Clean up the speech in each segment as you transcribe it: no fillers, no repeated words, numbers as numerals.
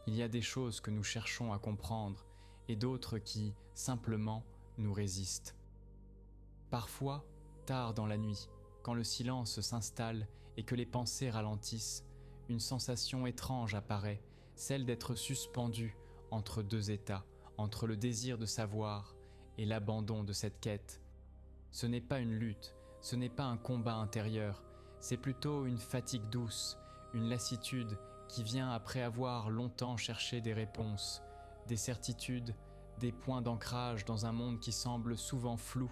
Il y a des choses que nous cherchons à comprendre et d'autres qui, simplement, nous résistent. Parfois, tard dans la nuit, quand le silence s'installe et que les pensées ralentissent, une sensation étrange apparaît, celle d'être suspendu entre deux états, entre le désir de savoir et l'abandon de cette quête. Ce n'est pas une lutte, ce n'est pas un combat intérieur, c'est plutôt une fatigue douce, une lassitude qui vient après avoir longtemps cherché des réponses, des certitudes, des points d'ancrage dans un monde qui semble souvent flou.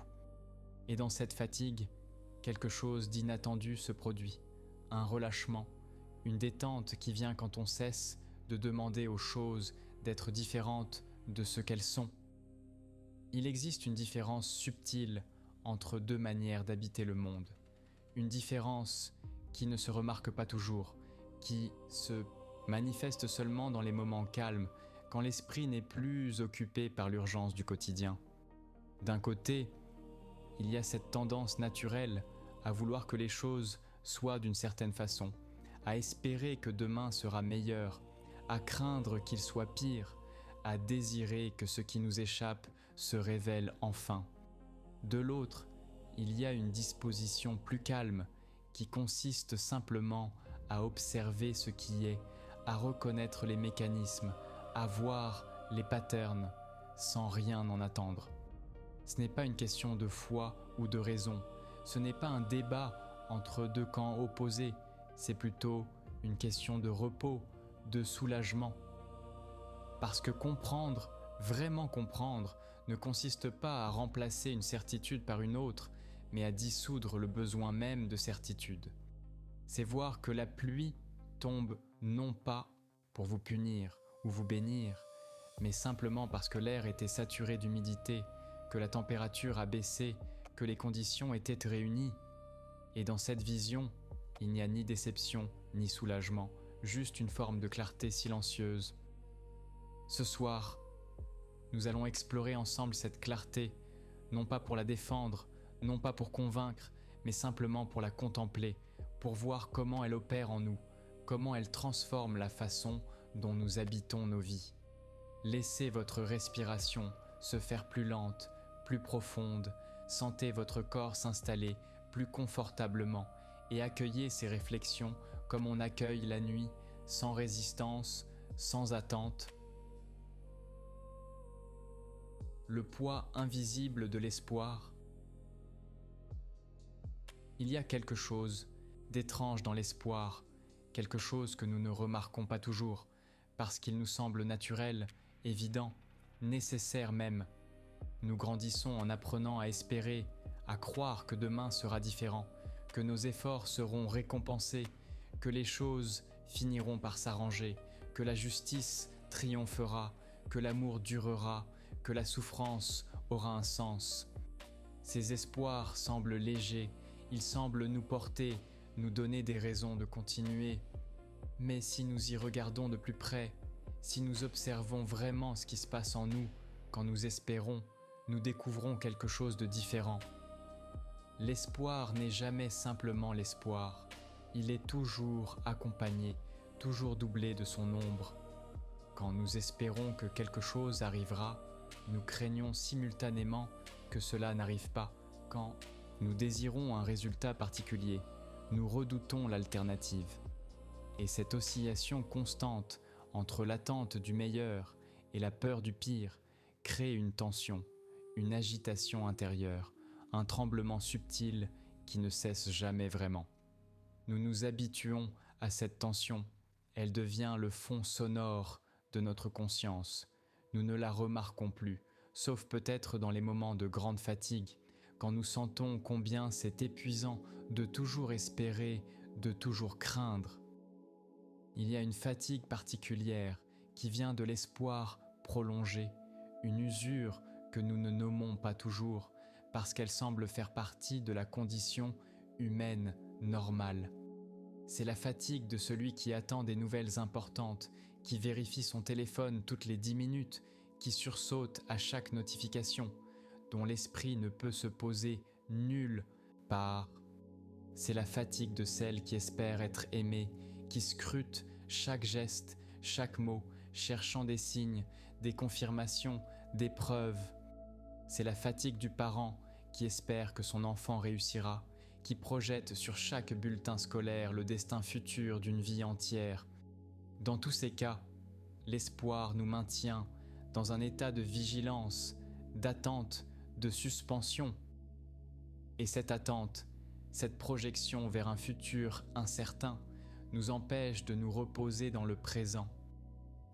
Et dans cette fatigue, quelque chose d'inattendu se produit, un relâchement, une détente qui vient quand on cesse de demander aux choses d'être différentes de ce qu'elles sont. Il existe une différence subtile entre deux manières d'habiter le monde, une différence qui ne se remarque pas toujours, qui se manifeste seulement dans les moments calmes, quand l'esprit n'est plus occupé par l'urgence du quotidien. D'un côté, il y a cette tendance naturelle à vouloir que les choses soient d'une certaine façon, à espérer que demain sera meilleur, à craindre qu'il soit pire, à désirer que ce qui nous échappe se révèle enfin. De l'autre, il y a une disposition plus calme qui consiste simplement à observer ce qui est, à reconnaître les mécanismes, à voir les patterns sans rien en attendre. Ce n'est pas une question de foi ou de raison, ce n'est pas un débat entre deux camps opposés, c'est plutôt une question de repos, de soulagement. Parce que comprendre, vraiment comprendre, ne consiste pas à remplacer une certitude par une autre, mais à dissoudre le besoin même de certitude. C'est voir que la pluie tombe non pas pour vous punir ou vous bénir, mais simplement parce que l'air était saturé d'humidité, que la température a baissé, que les conditions étaient réunies. Et dans cette vision, il n'y a ni déception, ni soulagement, juste une forme de clarté silencieuse. Ce soir, nous allons explorer ensemble cette clarté, non pas pour la défendre, non pas pour convaincre, mais simplement pour la contempler, pour voir comment elle opère en nous, comment elle transforme la façon dont nous habitons nos vies. Laissez votre respiration se faire plus lente, plus profonde, sentez votre corps s'installer plus confortablement et accueillez ces réflexions comme on accueille la nuit, sans résistance, sans attente. Le poids invisible de l'espoir. Il y a quelque chose d'étrange dans l'espoir, quelque chose que nous ne remarquons pas toujours, parce qu'il nous semble naturel, évident, nécessaire même. Nous grandissons en apprenant à espérer, à croire que demain sera différent, que nos efforts seront récompensés, que les choses finiront par s'arranger, que la justice triomphera, que l'amour durera, que la souffrance aura un sens. Ces espoirs semblent légers, ils semblent nous porter, nous donner des raisons de continuer. Mais si nous y regardons de plus près, si nous observons vraiment ce qui se passe en nous, quand nous espérons, nous découvrons quelque chose de différent. L'espoir n'est jamais simplement l'espoir, il est toujours accompagné, toujours doublé de son ombre. Quand nous espérons que quelque chose arrivera, nous craignons simultanément que cela n'arrive pas. Quand nous désirons un résultat particulier, nous redoutons l'alternative. Et cette oscillation constante entre l'attente du meilleur et la peur du pire crée une tension, une agitation intérieure, un tremblement subtil qui ne cesse jamais vraiment. Nous nous habituons à cette tension, elle devient le fond sonore de notre conscience. Nous ne la remarquons plus, sauf peut-être dans les moments de grande fatigue, quand nous sentons combien c'est épuisant de toujours espérer, de toujours craindre. Il y a une fatigue particulière qui vient de l'espoir prolongé, une usure que nous ne nommons pas toujours, parce qu'elle semble faire partie de la condition humaine normale. C'est la fatigue de celui qui attend des nouvelles importantes, qui vérifie son téléphone toutes les 10 minutes, qui sursaute à chaque notification, dont l'esprit ne peut se poser nulle part. C'est la fatigue de celle qui espère être aimée, qui scrute chaque geste, chaque mot, cherchant des signes, des confirmations, des preuves. C'est la fatigue du parent qui espère que son enfant réussira, qui projette sur chaque bulletin scolaire le destin futur d'une vie entière. Dans tous ces cas, l'espoir nous maintient dans un état de vigilance, d'attente, de suspension. Et cette attente, cette projection vers un futur incertain, nous empêche de nous reposer dans le présent.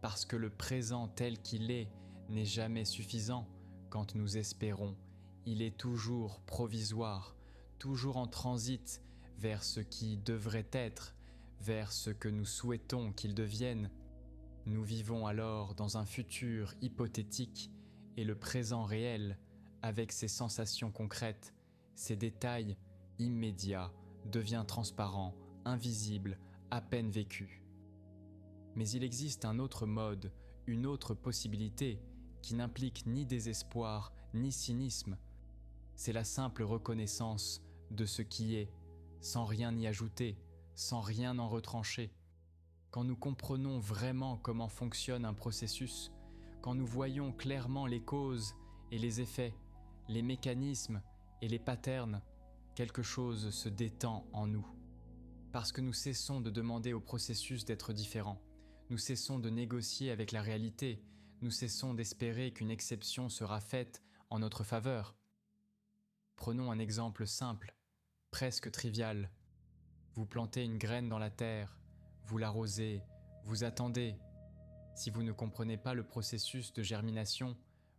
Parce que le présent tel qu'il est n'est jamais suffisant quand nous espérons. Il est toujours provisoire, toujours en transit vers ce qui devrait être, vers ce que nous souhaitons qu'il devienne. Nous vivons alors dans un futur hypothétique et le présent réel, avec ses sensations concrètes, ses détails immédiats, devient transparent, invisible, à peine vécu. Mais il existe un autre mode, une autre possibilité qui n'implique ni désespoir ni cynisme. C'est la simple reconnaissance de ce qui est, sans rien y ajouter, sans rien en retrancher. Quand nous comprenons vraiment comment fonctionne un processus, quand nous voyons clairement les causes et les effets, les mécanismes et les patterns, quelque chose se détend en nous. Parce que nous cessons de demander au processus d'être différent, nous cessons de négocier avec la réalité, nous cessons d'espérer qu'une exception sera faite en notre faveur. Prenons un exemple simple, presque trivial. Vous plantez une graine dans la terre, vous l'arrosez, vous attendez. Si vous ne comprenez pas le processus de germination,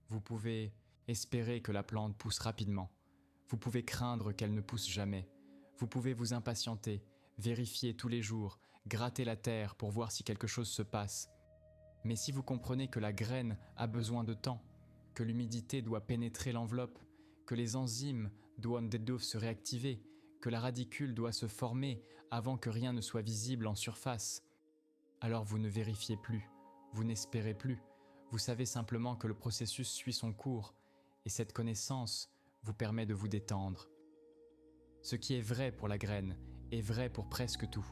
vous pouvez espérer que la plante pousse rapidement. Vous pouvez craindre qu'elle ne pousse jamais. Vous pouvez vous impatienter, vérifier tous les jours, gratter la terre pour voir si quelque chose se passe. Mais si vous comprenez que la graine a besoin de temps, que l'humidité doit pénétrer l'enveloppe, que les enzymes doivent se réactiver, que la radicule doit se former avant que rien ne soit visible en surface, alors vous ne vérifiez plus, vous n'espérez plus, vous savez simplement que le processus suit son cours, et cette connaissance vous permet de vous détendre. Ce qui est vrai pour la graine est vrai pour presque tout.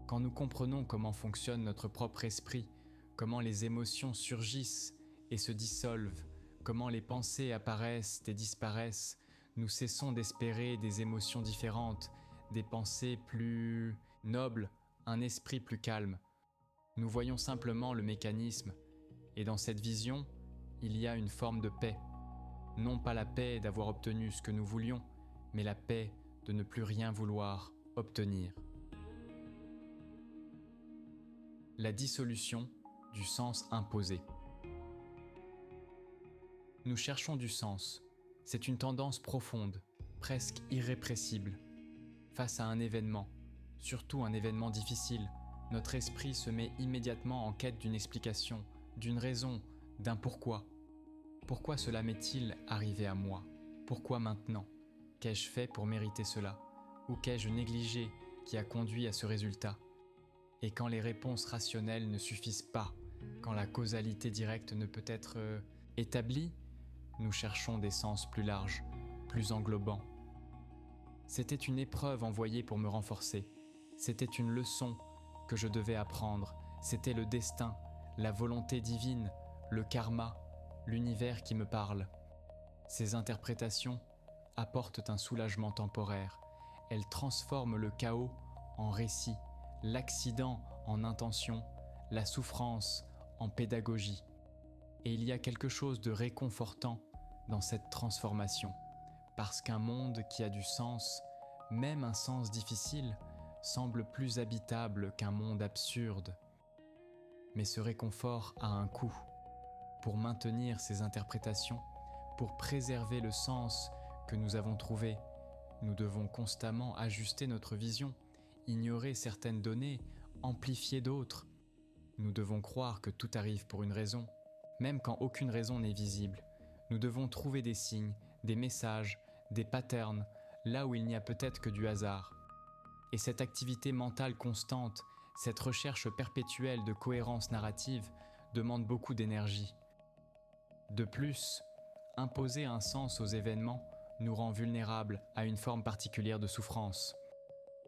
Quand nous comprenons comment fonctionne notre propre esprit, comment les émotions surgissent et se dissolvent, comment les pensées apparaissent et disparaissent, nous cessons d'espérer des émotions différentes, des pensées plus nobles, un esprit plus calme. Nous voyons simplement le mécanisme, et dans cette vision, il y a une forme de paix. Non pas la paix d'avoir obtenu ce que nous voulions, mais la paix de ne plus rien vouloir obtenir. La dissolution du sens imposé. Nous cherchons du sens. C'est une tendance profonde, presque irrépressible. Face à un événement, surtout un événement difficile, notre esprit se met immédiatement en quête d'une explication, d'une raison, d'un pourquoi. Pourquoi cela m'est-il arrivé à moi? Pourquoi maintenant? Qu'ai-je fait pour mériter cela? Ou qu'ai-je négligé qui a conduit à ce résultat? Et quand les réponses rationnelles ne suffisent pas, quand la causalité directe ne peut être établie, nous cherchons des sens plus larges, plus englobants. C'était une épreuve envoyée pour me renforcer. C'était une leçon que je devais apprendre. C'était le destin, la volonté divine, le karma, l'univers qui me parle. Ces interprétations apportent un soulagement temporaire. Elles transforment le chaos en récit, l'accident en intention, la souffrance en pédagogie. Et il y a quelque chose de réconfortant dans cette transformation, parce qu'un monde qui a du sens, même un sens difficile, semble plus habitable qu'un monde absurde. Mais ce réconfort a un coût. Pour maintenir ces interprétations, pour préserver le sens que nous avons trouvé, nous devons constamment ajuster notre vision, ignorer certaines données, amplifier d'autres. Nous devons croire que tout arrive pour une raison, même quand aucune raison n'est visible. Nous devons trouver des signes, des messages, des patterns, là où il n'y a peut-être que du hasard. Et cette activité mentale constante, cette recherche perpétuelle de cohérence narrative, demande beaucoup d'énergie. De plus, imposer un sens aux événements nous rend vulnérables à une forme particulière de souffrance.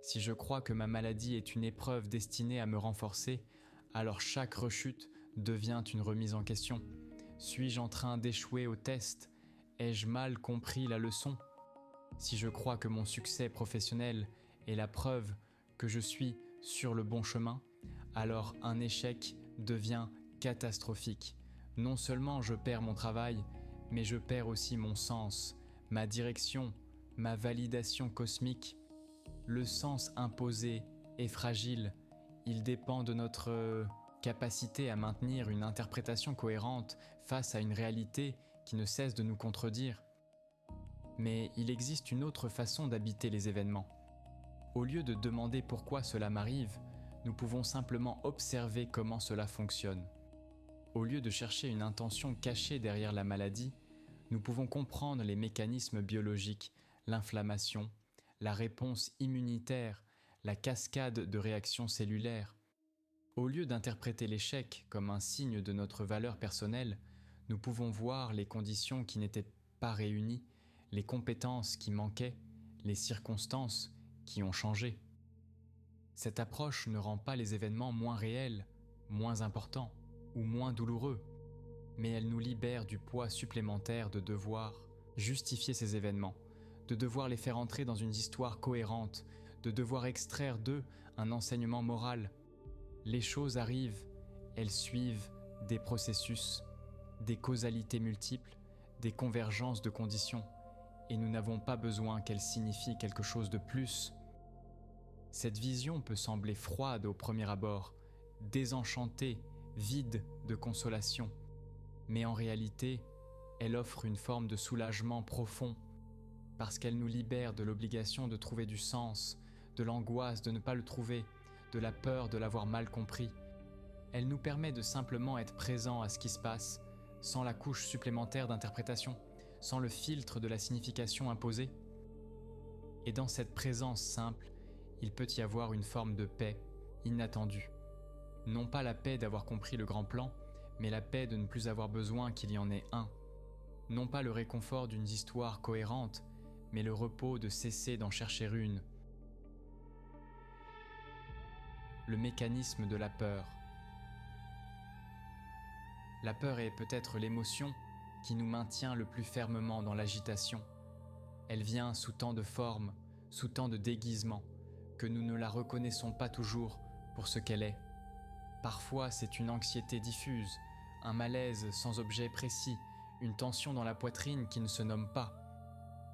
Si je crois que ma maladie est une épreuve destinée à me renforcer, alors chaque rechute devient une remise en question. Suis-je en train d'échouer au test? Ai-je mal compris la leçon? Si je crois que mon succès professionnel est la preuve que je suis sur le bon chemin, alors un échec devient catastrophique. Non seulement je perds mon travail, mais je perds aussi mon sens, ma direction, ma validation cosmique. Le sens imposé est fragile, il dépend de notre capacité à maintenir une interprétation cohérente face à une réalité qui ne cesse de nous contredire. Mais il existe une autre façon d'habiter les événements. Au lieu de demander pourquoi cela m'arrive, nous pouvons simplement observer comment cela fonctionne. Au lieu de chercher une intention cachée derrière la maladie, nous pouvons comprendre les mécanismes biologiques, l'inflammation, la réponse immunitaire, la cascade de réactions cellulaires. Au lieu d'interpréter l'échec comme un signe de notre valeur personnelle, nous pouvons voir les conditions qui n'étaient pas réunies, les compétences qui manquaient, les circonstances qui ont changé. Cette approche ne rend pas les événements moins réels, moins importants ou moins douloureux, mais elle nous libère du poids supplémentaire de devoir justifier ces événements, de devoir les faire entrer dans une histoire cohérente, de devoir extraire d'eux un enseignement moral. Les choses arrivent, elles suivent des processus, des causalités multiples, des convergences de conditions, et nous n'avons pas besoin qu'elles signifient quelque chose de plus. Cette vision peut sembler froide au premier abord, désenchantée, vide de consolation, mais en réalité, elle offre une forme de soulagement profond, parce qu'elle nous libère de l'obligation de trouver du sens, de l'angoisse de ne pas le trouver, de la peur de l'avoir mal compris. Elle nous permet de simplement être présent à ce qui se passe, sans la couche supplémentaire d'interprétation, sans le filtre de la signification imposée. Et dans cette présence simple, il peut y avoir une forme de paix inattendue. Non pas la paix d'avoir compris le grand plan, mais la paix de ne plus avoir besoin qu'il y en ait un. Non pas le réconfort d'une histoire cohérente, mais le repos de cesser d'en chercher une. Le mécanisme de la peur. La peur est peut-être l'émotion qui nous maintient le plus fermement dans l'agitation. Elle vient sous tant de formes, sous tant de déguisements, que nous ne la reconnaissons pas toujours pour ce qu'elle est. Parfois, c'est une anxiété diffuse, un malaise sans objet précis, une tension dans la poitrine qui ne se nomme pas.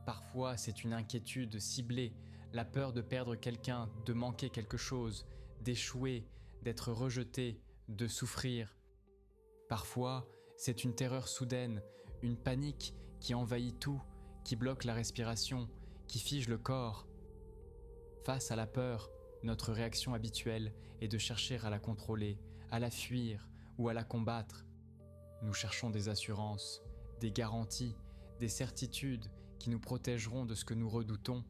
Parfois, c'est une inquiétude ciblée, la peur de perdre quelqu'un, de manquer quelque chose, d'échouer, d'être rejeté, de souffrir. Parfois, c'est une terreur soudaine, une panique qui envahit tout, qui bloque la respiration, qui fige le corps. Face à la peur, notre réaction habituelle est de chercher à la contrôler, à la fuir ou à la combattre. Nous cherchons des assurances, des garanties, des certitudes qui nous protégeront de ce que nous redoutons.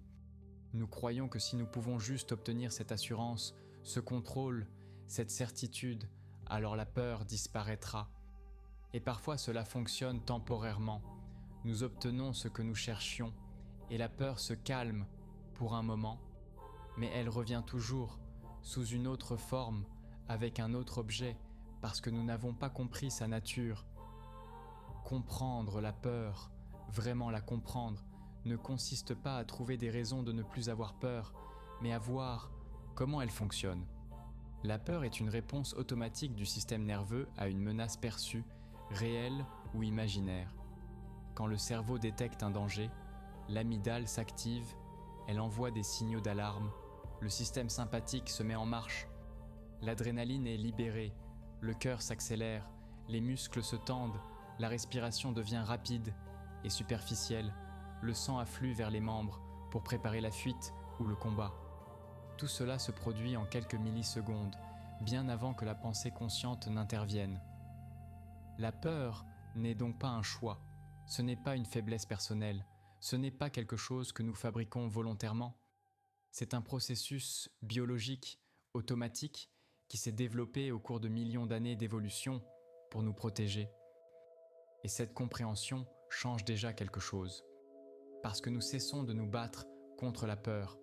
Nous croyons que si nous pouvons juste obtenir cette assurance, ce contrôle, cette certitude, alors la peur disparaîtra. Et parfois cela fonctionne temporairement. Nous obtenons ce que nous cherchions et la peur se calme pour un moment, mais elle revient toujours sous une autre forme, avec un autre objet, parce que nous n'avons pas compris sa nature. Comprendre la peur, vraiment la comprendre, ne consiste pas à trouver des raisons de ne plus avoir peur, mais à voir comment elle fonctionne. La peur est une réponse automatique du système nerveux à une menace perçue, réelle ou imaginaire. Quand le cerveau détecte un danger, l'amygdale s'active, elle envoie des signaux d'alarme, le système sympathique se met en marche, l'adrénaline est libérée, le cœur s'accélère, les muscles se tendent, la respiration devient rapide et superficielle, le sang afflue vers les membres pour préparer la fuite ou le combat. Tout cela se produit en quelques millisecondes, bien avant que la pensée consciente n'intervienne. La peur n'est donc pas un choix, ce n'est pas une faiblesse personnelle, ce n'est pas quelque chose que nous fabriquons volontairement. C'est un processus biologique, automatique, qui s'est développé au cours de millions d'années d'évolution pour nous protéger. Et cette compréhension change déjà quelque chose. Parce que nous cessons de nous battre contre la peur,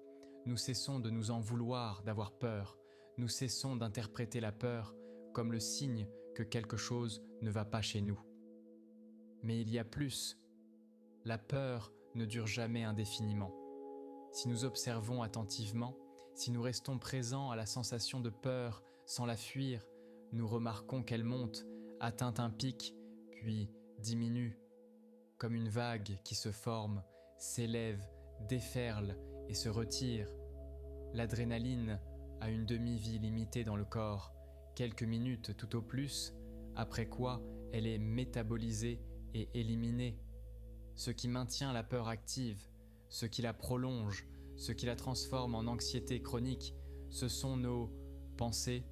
nous cessons de nous en vouloir d'avoir peur, nous cessons d'interpréter la peur comme le signe que quelque chose ne va pas chez nous. Mais il y a plus. La peur ne dure jamais indéfiniment. Si nous observons attentivement, si nous restons présents à la sensation de peur sans la fuir, nous remarquons qu'elle monte, atteint un pic, puis diminue, comme une vague qui se forme, s'élève, déferle et se retire. L'adrénaline a une demi-vie limitée dans le corps, quelques minutes tout au plus, après quoi elle est métabolisée et éliminée. Ce qui maintient la peur active, ce qui la prolonge, ce qui la transforme en anxiété chronique, ce sont nos pensées.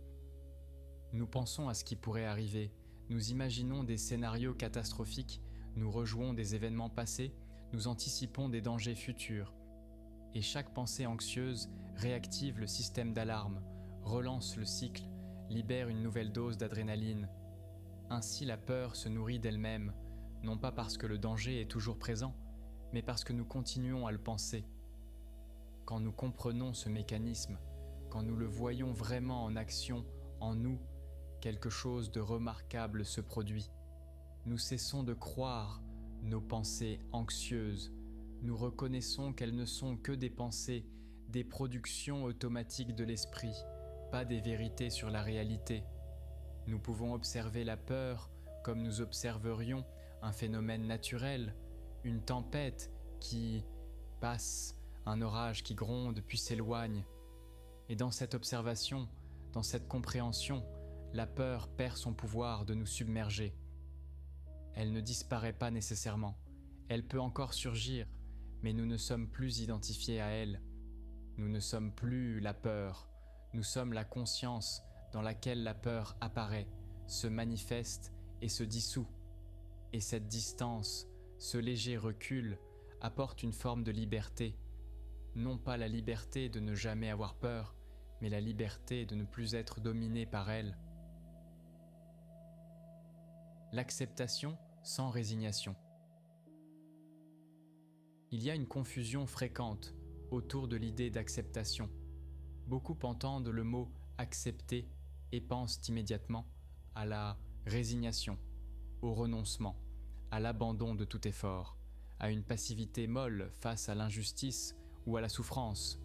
Nous pensons à ce qui pourrait arriver, nous imaginons des scénarios catastrophiques, nous rejouons des événements passés, nous anticipons des dangers futurs. Et chaque pensée anxieuse réactive le système d'alarme, relance le cycle, libère une nouvelle dose d'adrénaline. Ainsi la peur se nourrit d'elle-même, non pas parce que le danger est toujours présent, mais parce que nous continuons à le penser. Quand nous comprenons ce mécanisme, quand nous le voyons vraiment en action, en nous, quelque chose de remarquable se produit. Nous cessons de croire nos pensées anxieuses. Nous reconnaissons qu'elles ne sont que des pensées, des productions automatiques de l'esprit, pas des vérités sur la réalité. Nous pouvons observer la peur comme nous observerions un phénomène naturel, une tempête qui passe, un orage qui gronde puis s'éloigne. Et dans cette observation, dans cette compréhension, la peur perd son pouvoir de nous submerger. Elle ne disparaît pas nécessairement. Elle peut encore surgir, mais nous ne sommes plus identifiés à elle. Nous ne sommes plus la peur. Nous sommes la conscience dans laquelle la peur apparaît, se manifeste et se dissout. Et cette distance, ce léger recul, apporte une forme de liberté. Non pas la liberté de ne jamais avoir peur, mais la liberté de ne plus être dominé par elle. L'acceptation sans résignation. Il y a une confusion fréquente autour de l'idée d'acceptation. Beaucoup entendent le mot « accepter » et pensent immédiatement à la résignation, au renoncement, à l'abandon de tout effort, à une passivité molle face à l'injustice ou à la souffrance.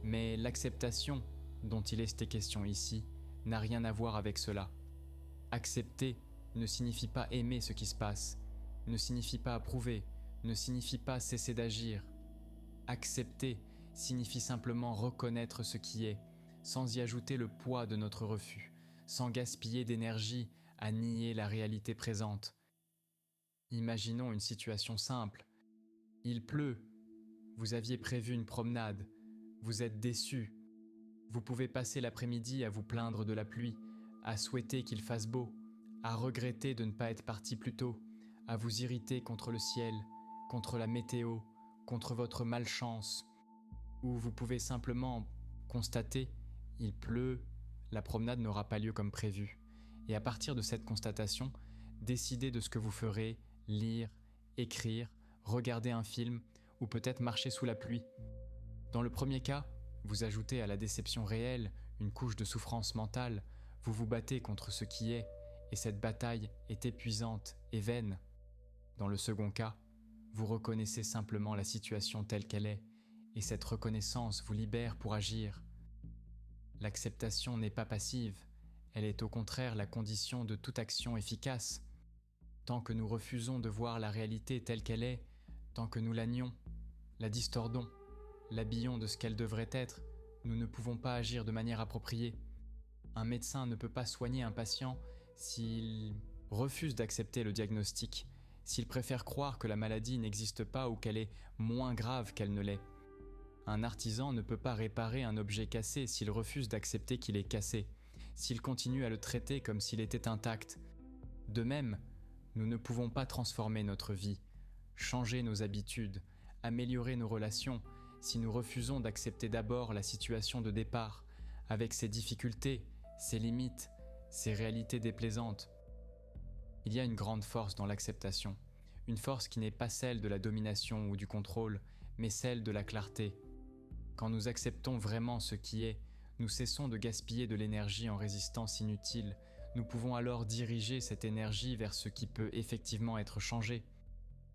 Mais l'acceptation, dont il est question ici, n'a rien à voir avec cela. Accepter ne signifie pas aimer ce qui se passe, ne signifie pas approuver, ne signifie pas cesser d'agir. Accepter signifie simplement reconnaître ce qui est, sans y ajouter le poids de notre refus, sans gaspiller d'énergie à nier la réalité présente. Imaginons une situation simple. Il pleut, vous aviez prévu une promenade, vous êtes déçu. Vous pouvez passer l'après-midi à vous plaindre de la pluie, à souhaiter qu'il fasse beau, à regretter de ne pas être parti plus tôt, à vous irriter contre le ciel, contre la météo, contre votre malchance, ou vous pouvez simplement constater, il pleut, la promenade n'aura pas lieu comme prévu. Et à partir de cette constatation, décider de ce que vous ferez, lire, écrire, regarder un film, ou peut-être marcher sous la pluie. Dans le premier cas, vous ajoutez à la déception réelle une couche de souffrance mentale, vous vous battez contre ce qui est, et cette bataille est épuisante et vaine. Dans le second cas, vous reconnaissez simplement la situation telle qu'elle est, et cette reconnaissance vous libère pour agir. L'acceptation n'est pas passive, elle est au contraire la condition de toute action efficace. Tant que nous refusons de voir la réalité telle qu'elle est, tant que nous la nions, la distordons, l'habillons de ce qu'elle devrait être, nous ne pouvons pas agir de manière appropriée. Un médecin ne peut pas soigner un patient s'il refuse d'accepter le diagnostic, s'il préfère croire que la maladie n'existe pas ou qu'elle est moins grave qu'elle ne l'est. Un artisan ne peut pas réparer un objet cassé s'il refuse d'accepter qu'il est cassé, s'il continue à le traiter comme s'il était intact. De même, nous ne pouvons pas transformer notre vie, changer nos habitudes, améliorer nos relations si nous refusons d'accepter d'abord la situation de départ, avec ses difficultés, ses limites, ses réalités déplaisantes. Il y a une grande force dans l'acceptation, une force qui n'est pas celle de la domination ou du contrôle, mais celle de la clarté. Quand nous acceptons vraiment ce qui est, nous cessons de gaspiller de l'énergie en résistance inutile, Nous pouvons alors diriger cette énergie vers ce qui peut effectivement être changé.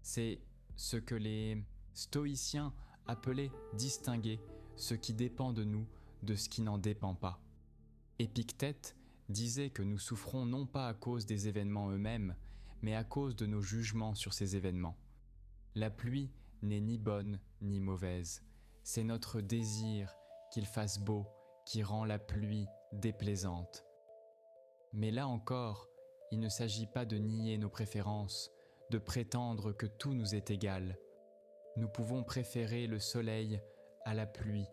C'est ce que les stoïciens appelaient distinguer ce qui dépend de nous de ce qui n'en dépend pas. Épictète disait que nous souffrons non pas à cause des événements eux-mêmes, mais à cause de nos jugements sur ces événements. La pluie n'est ni bonne ni mauvaise, c'est notre désir qu'il fasse beau qui rend la pluie déplaisante. Mais là encore, il ne s'agit pas de nier nos préférences, de prétendre que tout nous est égal. Nous pouvons préférer le soleil à la pluie,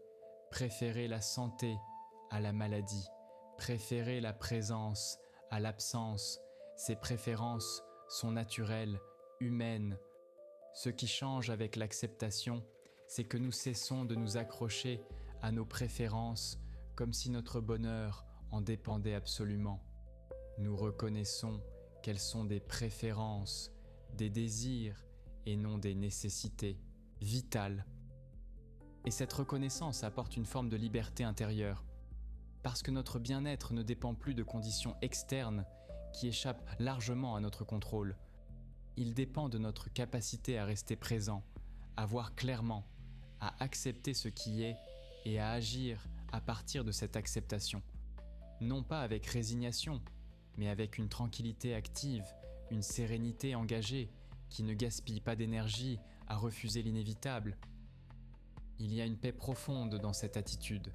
préférer la santé à la maladie, préférer la présence à l'absence. Ces préférences sont naturelles, humaines. Ce qui change avec l'acceptation, c'est que nous cessons de nous accrocher à nos préférences comme si notre bonheur en dépendait absolument. Nous reconnaissons qu'elles sont des préférences, des désirs et non des nécessités vitales. Et cette reconnaissance apporte une forme de liberté intérieure, parce que notre bien-être ne dépend plus de conditions externes qui échappent largement à notre contrôle. Il dépend de notre capacité à rester présent, à voir clairement, à accepter ce qui est et à agir à partir de cette acceptation. Non pas avec résignation, mais avec une tranquillité active, une sérénité engagée qui ne gaspille pas d'énergie à refuser l'inévitable. Il y a une paix profonde dans cette attitude.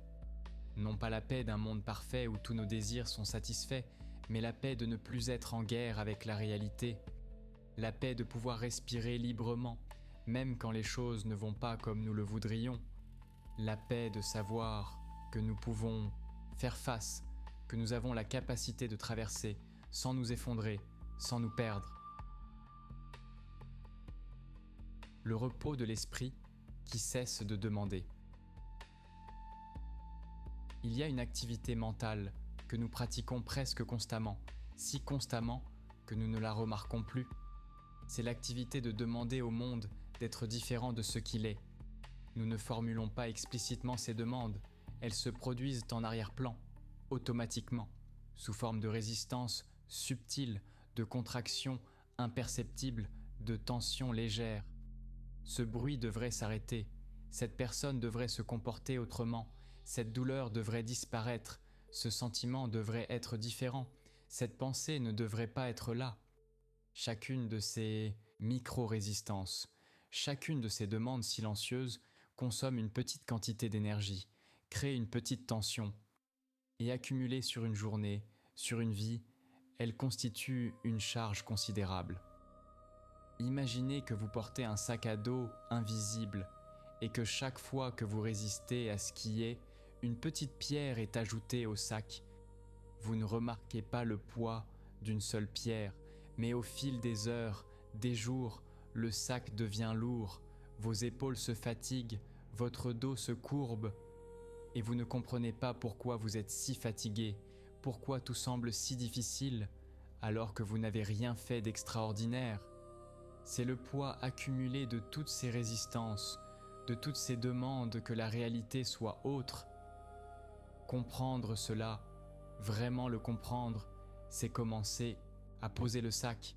Non pas la paix d'un monde parfait où tous nos désirs sont satisfaits, mais la paix de ne plus être en guerre avec la réalité. La paix de pouvoir respirer librement, même quand les choses ne vont pas comme nous le voudrions. La paix de savoir que nous pouvons faire face, que nous avons la capacité de traverser sans nous effondrer, sans nous perdre. Le repos de l'esprit qui cesse de demander. Il y a une activité mentale que nous pratiquons presque constamment, si constamment que nous ne la remarquons plus. C'est l'activité de demander au monde d'être différent de ce qu'il est. Nous ne formulons pas explicitement ces demandes, elles se produisent en arrière-plan, automatiquement, sous forme de résistance subtile, de contraction imperceptible, de tension légère. Ce bruit devrait s'arrêter, cette personne devrait se comporter autrement, cette douleur devrait disparaître, ce sentiment devrait être différent, cette pensée ne devrait pas être là. Chacune de ces micro-résistances, chacune de ces demandes silencieuses consomme une petite quantité d'énergie, crée une petite tension, et accumulée sur une journée, sur une vie, elle constitue une charge considérable. Imaginez que vous portez un sac à dos invisible et que chaque fois que vous résistez à ce qui est, une petite pierre est ajoutée au sac. Vous ne remarquez pas le poids d'une seule pierre, mais au fil des heures, des jours, le sac devient lourd, vos épaules se fatiguent, votre dos se courbe, et vous ne comprenez pas pourquoi vous êtes si fatigué, pourquoi tout semble si difficile, alors que vous n'avez rien fait d'extraordinaire. C'est le poids accumulé de toutes ces résistances, de toutes ces demandes que la réalité soit autre. Comprendre cela, vraiment le comprendre, c'est commencer à poser le sac.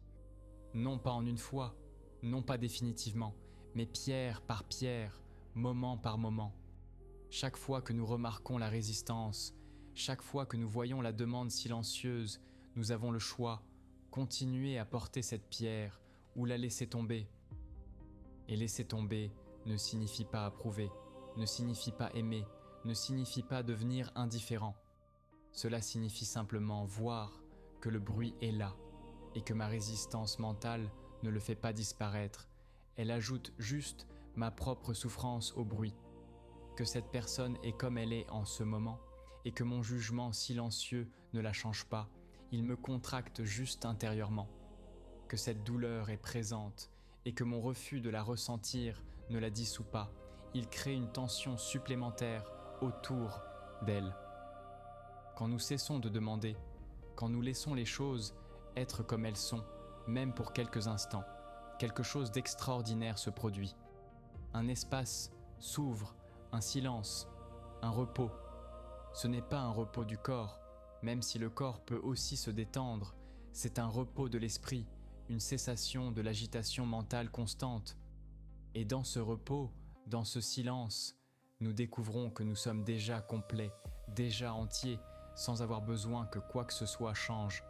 Non pas en une fois, non pas définitivement, mais pierre par pierre, moment par moment. Chaque fois que nous remarquons la résistance, chaque fois que nous voyons la demande silencieuse, nous avons le choix, continuer à porter cette pierre ou la laisser tomber. Et laisser tomber ne signifie pas approuver, ne signifie pas aimer, ne signifie pas devenir indifférent. Cela signifie simplement voir que le bruit est là et que ma résistance mentale ne le fait pas disparaître. Elle ajoute juste ma propre souffrance au bruit. Que cette personne est comme elle est en ce moment et que mon jugement silencieux ne la change pas, il me contracte juste intérieurement. Que cette douleur est présente et que mon refus de la ressentir ne la dissout pas, il crée une tension supplémentaire autour d'elle. Quand nous cessons de demander, quand nous laissons les choses être comme elles sont, même pour quelques instants, quelque chose d'extraordinaire se produit. Un espace s'ouvre, un silence, un repos. Ce n'est pas un repos du corps, même si le corps peut aussi se détendre, c'est un repos de l'esprit, une cessation de l'agitation mentale constante. Et dans ce repos, dans ce silence, nous découvrons que nous sommes déjà complets, déjà entiers, sans avoir besoin que quoi que ce soit change.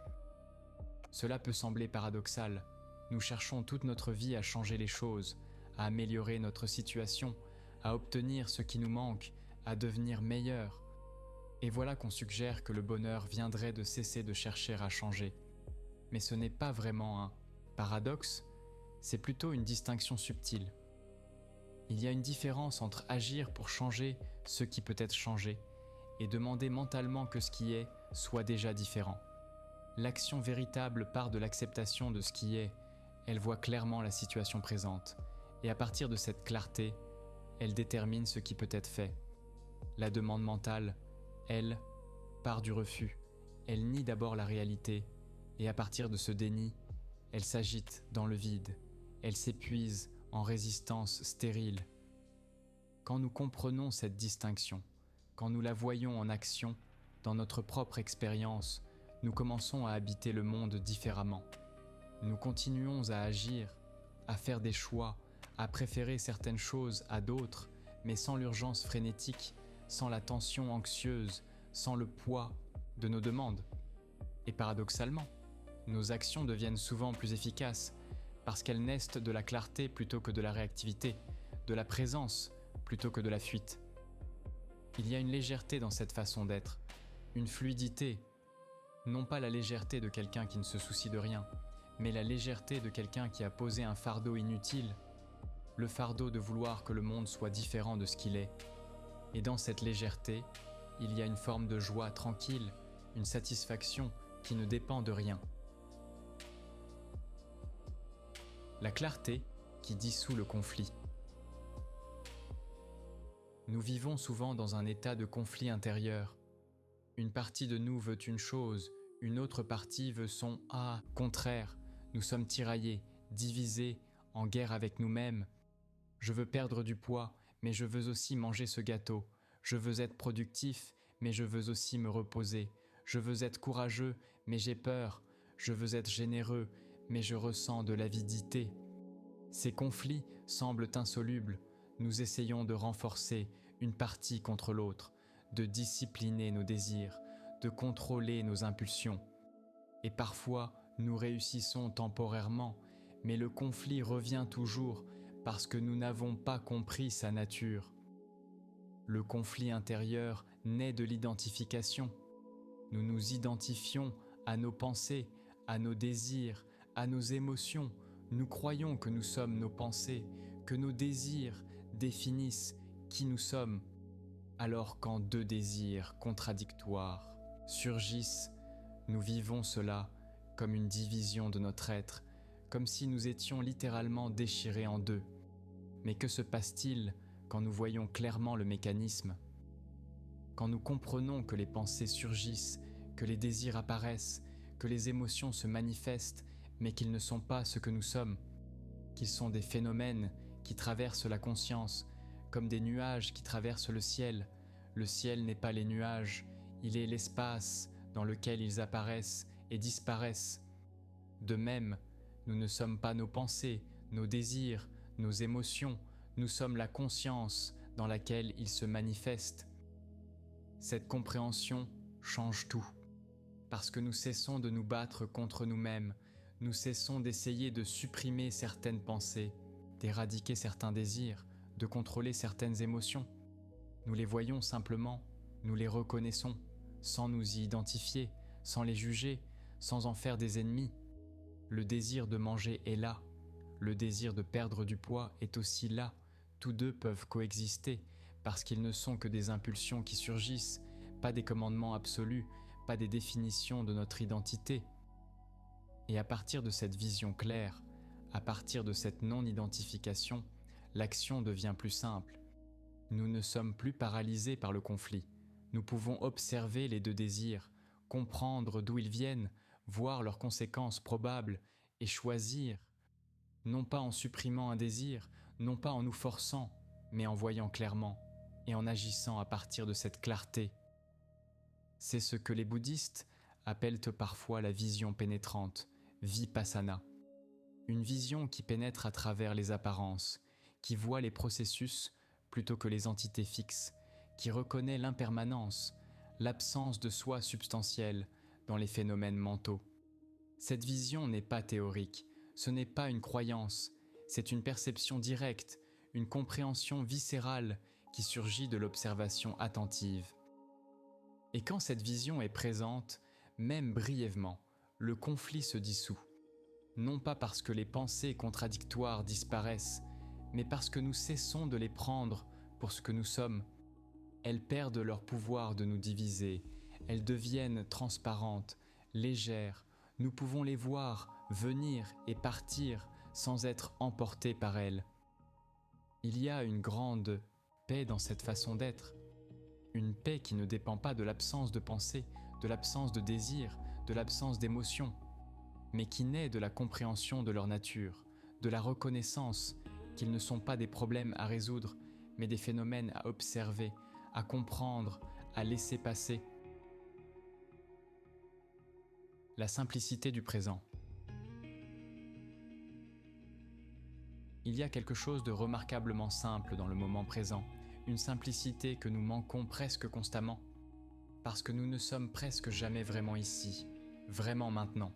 Cela peut sembler paradoxal. Nous cherchons toute notre vie à changer les choses, à améliorer notre situation, à obtenir ce qui nous manque, à devenir meilleur. Et voilà qu'on suggère que le bonheur viendrait de cesser de chercher à changer. Mais ce n'est pas vraiment un paradoxe, c'est plutôt une distinction subtile. Il y a une différence entre agir pour changer ce qui peut être changé et demander mentalement que ce qui est soit déjà différent. L'action véritable part de l'acceptation de ce qui est, elle voit clairement la situation présente, et à partir de cette clarté, elle détermine ce qui peut être fait. La demande mentale, elle, part du refus, elle nie d'abord la réalité, et à partir de ce déni, elle s'agite dans le vide, elle s'épuise en résistance stérile. Quand nous comprenons cette distinction, quand nous la voyons en action, dans notre propre expérience, nous commençons à habiter le monde différemment. Nous continuons à agir, à faire des choix, à préférer certaines choses à d'autres, mais sans l'urgence frénétique, sans la tension anxieuse, sans le poids de nos demandes. Et paradoxalement, nos actions deviennent souvent plus efficaces parce qu'elles naissent de la clarté plutôt que de la réactivité, de la présence plutôt que de la fuite. Il y a une légèreté dans cette façon d'être, une fluidité, non pas la légèreté de quelqu'un qui ne se soucie de rien, mais la légèreté de quelqu'un qui a posé un fardeau inutile, le fardeau de vouloir que le monde soit différent de ce qu'il est. Et dans cette légèreté, il y a une forme de joie tranquille, une satisfaction qui ne dépend de rien. La clarté qui dissout le conflit. Nous vivons souvent dans un état de conflit intérieur. Une partie de nous veut une chose, une autre partie veut son contraire. Nous sommes tiraillés, divisés, en guerre avec nous-mêmes. Je veux perdre du poids, mais je veux aussi manger ce gâteau. Je veux être productif, mais je veux aussi me reposer. Je veux être courageux, mais j'ai peur. Je veux être généreux, mais je ressens de l'avidité. Ces conflits semblent insolubles. Nous essayons de renforcer une partie contre l'autre, de discipliner nos désirs, de contrôler nos impulsions. Et parfois, nous réussissons temporairement, mais le conflit revient toujours parce que nous n'avons pas compris sa nature. Le conflit intérieur naît de l'identification. Nous nous identifions à nos pensées, à nos désirs, à nos émotions. Nous croyons que nous sommes nos pensées, que nos désirs définissent qui nous sommes. Alors quand deux désirs contradictoires surgissent, nous vivons cela comme une division de notre être, comme si nous étions littéralement déchirés en deux. Mais que se passe-t-il quand nous voyons clairement le mécanisme? Quand nous comprenons que les pensées surgissent, que les désirs apparaissent, que les émotions se manifestent, mais qu'ils ne sont pas ce que nous sommes, qu'ils sont des phénomènes qui traversent la conscience, comme des nuages qui traversent le ciel. Le ciel n'est pas les nuages, il est l'espace dans lequel ils apparaissent et disparaissent. De même, nous ne sommes pas nos pensées, nos désirs, nos émotions, nous sommes la conscience dans laquelle ils se manifestent. Cette compréhension change tout, parce que nous cessons de nous battre contre nous-mêmes, nous cessons d'essayer de supprimer certaines pensées, d'éradiquer certains désirs, de contrôler certaines émotions. Nous les voyons simplement, nous les reconnaissons, sans nous y identifier, sans les juger, sans en faire des ennemis. Le désir de manger est là, le désir de perdre du poids est aussi là. Tous deux peuvent coexister, parce qu'ils ne sont que des impulsions qui surgissent, pas des commandements absolus, pas des définitions de notre identité. Et à partir de cette vision claire, à partir de cette non-identification, l'action devient plus simple. Nous ne sommes plus paralysés par le conflit. Nous pouvons observer les deux désirs, comprendre d'où ils viennent, voir leurs conséquences probables et choisir, non pas en supprimant un désir, non pas en nous forçant, mais en voyant clairement et en agissant à partir de cette clarté. C'est ce que les bouddhistes appellent parfois la vision pénétrante, vipassana. Une vision qui pénètre à travers les apparences, qui voit les processus plutôt que les entités fixes, qui reconnaît l'impermanence, l'absence de soi substantiel dans les phénomènes mentaux. Cette vision n'est pas théorique, ce n'est pas une croyance, c'est une perception directe, une compréhension viscérale qui surgit de l'observation attentive. Et quand cette vision est présente, même brièvement, le conflit se dissout. Non pas parce que les pensées contradictoires disparaissent, mais parce que nous cessons de les prendre pour ce que nous sommes. Elles perdent leur pouvoir de nous diviser, elles deviennent transparentes, légères, nous pouvons les voir, venir et partir sans être emportés par elles. Il y a une grande paix dans cette façon d'être, une paix qui ne dépend pas de l'absence de pensée, de l'absence de désir, de l'absence d'émotion, mais qui naît de la compréhension de leur nature, de la reconnaissance qu'ils ne sont pas des problèmes à résoudre, mais des phénomènes à observer, à comprendre, à laisser passer. La simplicité du présent. Il y a quelque chose de remarquablement simple dans le moment présent, une simplicité que nous manquons presque constamment, parce que nous ne sommes presque jamais vraiment ici, vraiment maintenant.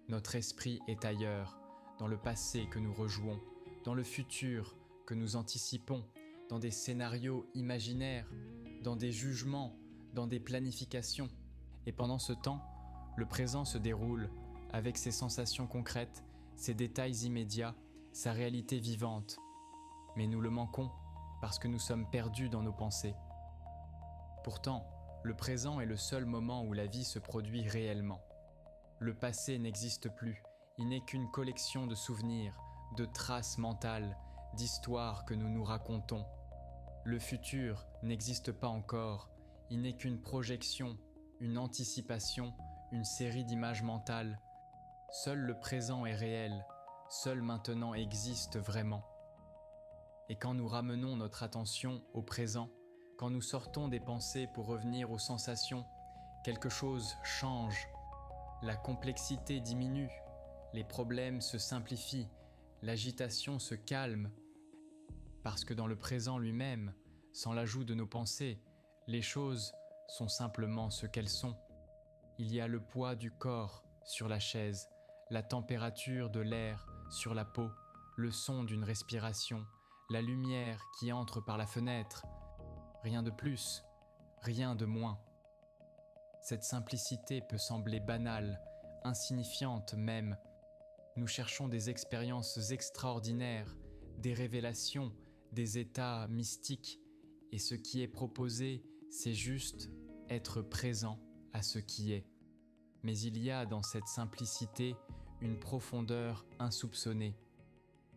Notre esprit est ailleurs, dans le passé que nous rejouons, dans le futur que nous anticipons, dans des scénarios imaginaires, dans des jugements, dans des planifications. Et pendant ce temps, le présent se déroule avec ses sensations concrètes, ses détails immédiats, sa réalité vivante. Mais nous le manquons parce que nous sommes perdus dans nos pensées. Pourtant, le présent est le seul moment où la vie se produit réellement. Le passé n'existe plus, il n'est qu'une collection de souvenirs, de traces mentales, d'histoires que nous nous racontons. Le futur n'existe pas encore, il n'est qu'une projection, une anticipation, une série d'images mentales. Seul le présent est réel, seul maintenant existe vraiment. Et quand nous ramenons notre attention au présent, quand nous sortons des pensées pour revenir aux sensations, quelque chose change. La complexité diminue, les problèmes se simplifient, l'agitation se calme. Parce que dans le présent lui-même, sans l'ajout de nos pensées, les choses sont simplement ce qu'elles sont. Il y a le poids du corps sur la chaise, la température de l'air sur la peau, le son d'une respiration, la lumière qui entre par la fenêtre. Rien de plus, rien de moins. Cette simplicité peut sembler banale, insignifiante même. Nous cherchons des expériences extraordinaires, des révélations, des états mystiques, et ce qui est proposé, c'est juste être présent à ce qui est. Mais il y a dans cette simplicité une profondeur insoupçonnée,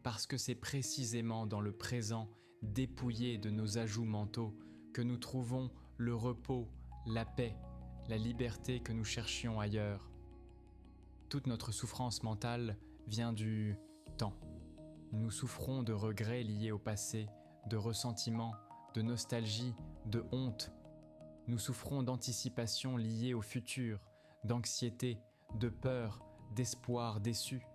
parce que c'est précisément dans le présent dépouillé de nos ajouts mentaux que nous trouvons le repos, la paix, la liberté que nous cherchions ailleurs. Toute notre souffrance mentale vient du temps. Nous souffrons de regrets liés au passé, de ressentiments, de nostalgie, de honte. Nous souffrons d'anticipation liée au futur, d'anxiété, de peur, d'espoir déçu.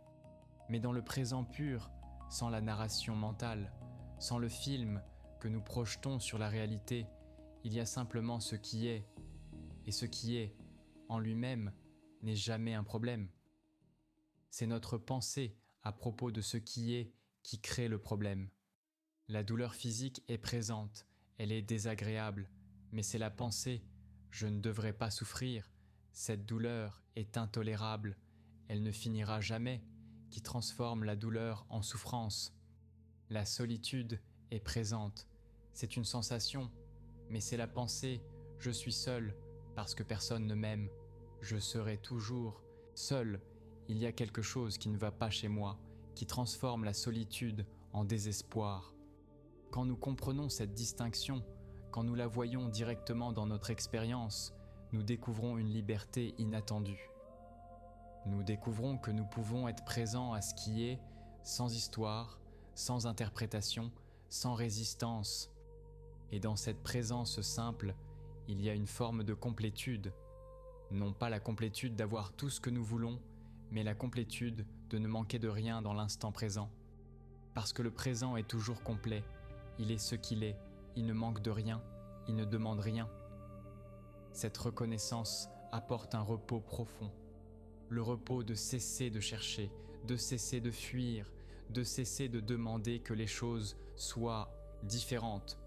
Mais dans le présent pur, sans la narration mentale, sans le film que nous projetons sur la réalité, il y a simplement ce qui est. Et ce qui est, en lui-même, n'est jamais un problème. C'est notre pensée à propos de ce qui est qui crée le problème. La douleur physique est présente, elle est désagréable, mais c'est la pensée « je ne devrais pas souffrir », cette douleur est intolérable, elle ne finira jamais, qui transforme la douleur en souffrance. La solitude est présente, c'est une sensation, mais c'est la pensée « je suis seul » parce que personne ne m'aime, je serai toujours seul. Il y a quelque chose qui ne va pas chez moi, qui transforme la solitude en désespoir. Quand nous comprenons cette distinction, quand nous la voyons directement dans notre expérience, nous découvrons une liberté inattendue. Nous découvrons que nous pouvons être présents à ce qui est, sans histoire, sans interprétation, sans résistance. Et dans cette présence simple, il y a une forme de complétude. Non pas la complétude d'avoir tout ce que nous voulons, mais la complétude de ne manquer de rien dans l'instant présent. Parce que le présent est toujours complet, il est ce qu'il est, il ne manque de rien, il ne demande rien. Cette reconnaissance apporte un repos profond. Le repos de cesser de chercher, de cesser de fuir, de cesser de demander que les choses soient différentes.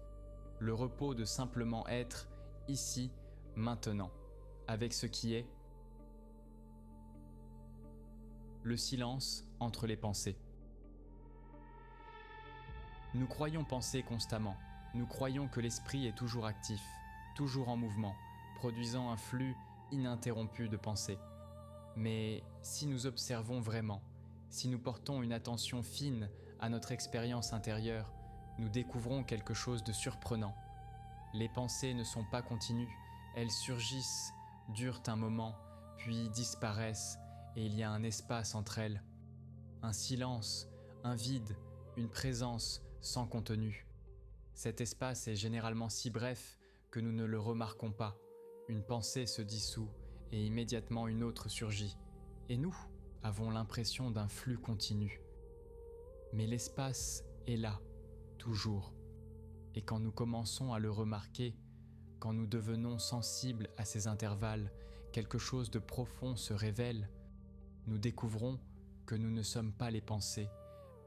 Le repos de simplement être ici, maintenant, avec ce qui est. Le silence entre les pensées. Nous croyons penser constamment. Nous croyons que l'esprit est toujours actif, toujours en mouvement, produisant un flux ininterrompu de pensées. Mais si nous observons vraiment, si nous portons une attention fine à notre expérience intérieure, nous découvrons quelque chose de surprenant. Les pensées ne sont pas continues, elles surgissent, durent un moment, puis disparaissent, et il y a un espace entre elles. Un silence, un vide, une présence sans contenu. Cet espace est généralement si bref que nous ne le remarquons pas. Une pensée se dissout et immédiatement une autre surgit. Et nous avons l'impression d'un flux continu. Mais l'espace est là, toujours. Et quand nous commençons à le remarquer, quand nous devenons sensibles à ces intervalles, quelque chose de profond se révèle. Nous découvrons que nous ne sommes pas les pensées,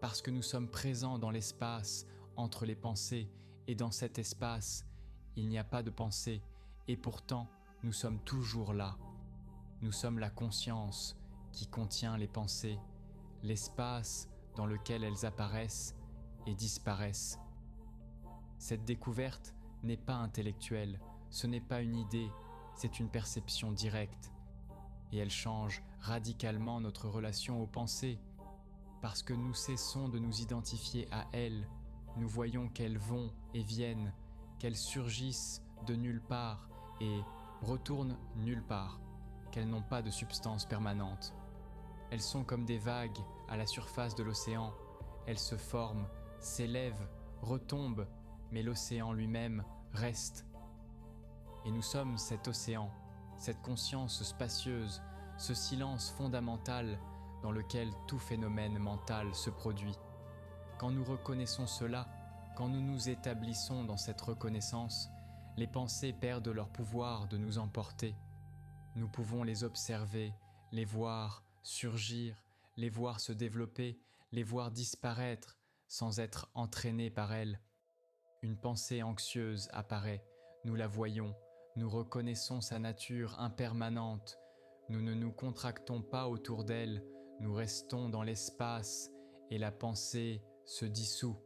parce que nous sommes présents dans l'espace entre les pensées, et dans cet espace, il n'y a pas de pensée, et pourtant, nous sommes toujours là. Nous sommes la conscience qui contient les pensées, l'espace dans lequel elles apparaissent et disparaissent. Cette découverte n'est pas intellectuelle, ce n'est pas une idée, c'est une perception directe. Et elle change radicalement notre relation aux pensées, parce que nous cessons de nous identifier à elles, nous voyons qu'elles vont et viennent, qu'elles surgissent de nulle part et retournent nulle part, qu'elles n'ont pas de substance permanente. Elles sont comme des vagues à la surface de l'océan, elles se forment, s'élèvent, retombent, mais l'océan lui-même reste. Et nous sommes cet océan, cette conscience spacieuse, ce silence fondamental dans lequel tout phénomène mental se produit. Quand nous reconnaissons cela, quand nous nous établissons dans cette reconnaissance, les pensées perdent leur pouvoir de nous emporter. Nous pouvons les observer, les voir surgir, les voir se développer, les voir disparaître sans être entraînés par elles. Une pensée anxieuse apparaît, nous la voyons, nous reconnaissons sa nature impermanente, nous ne nous contractons pas autour d'elle, nous restons dans l'espace et la pensée se dissout.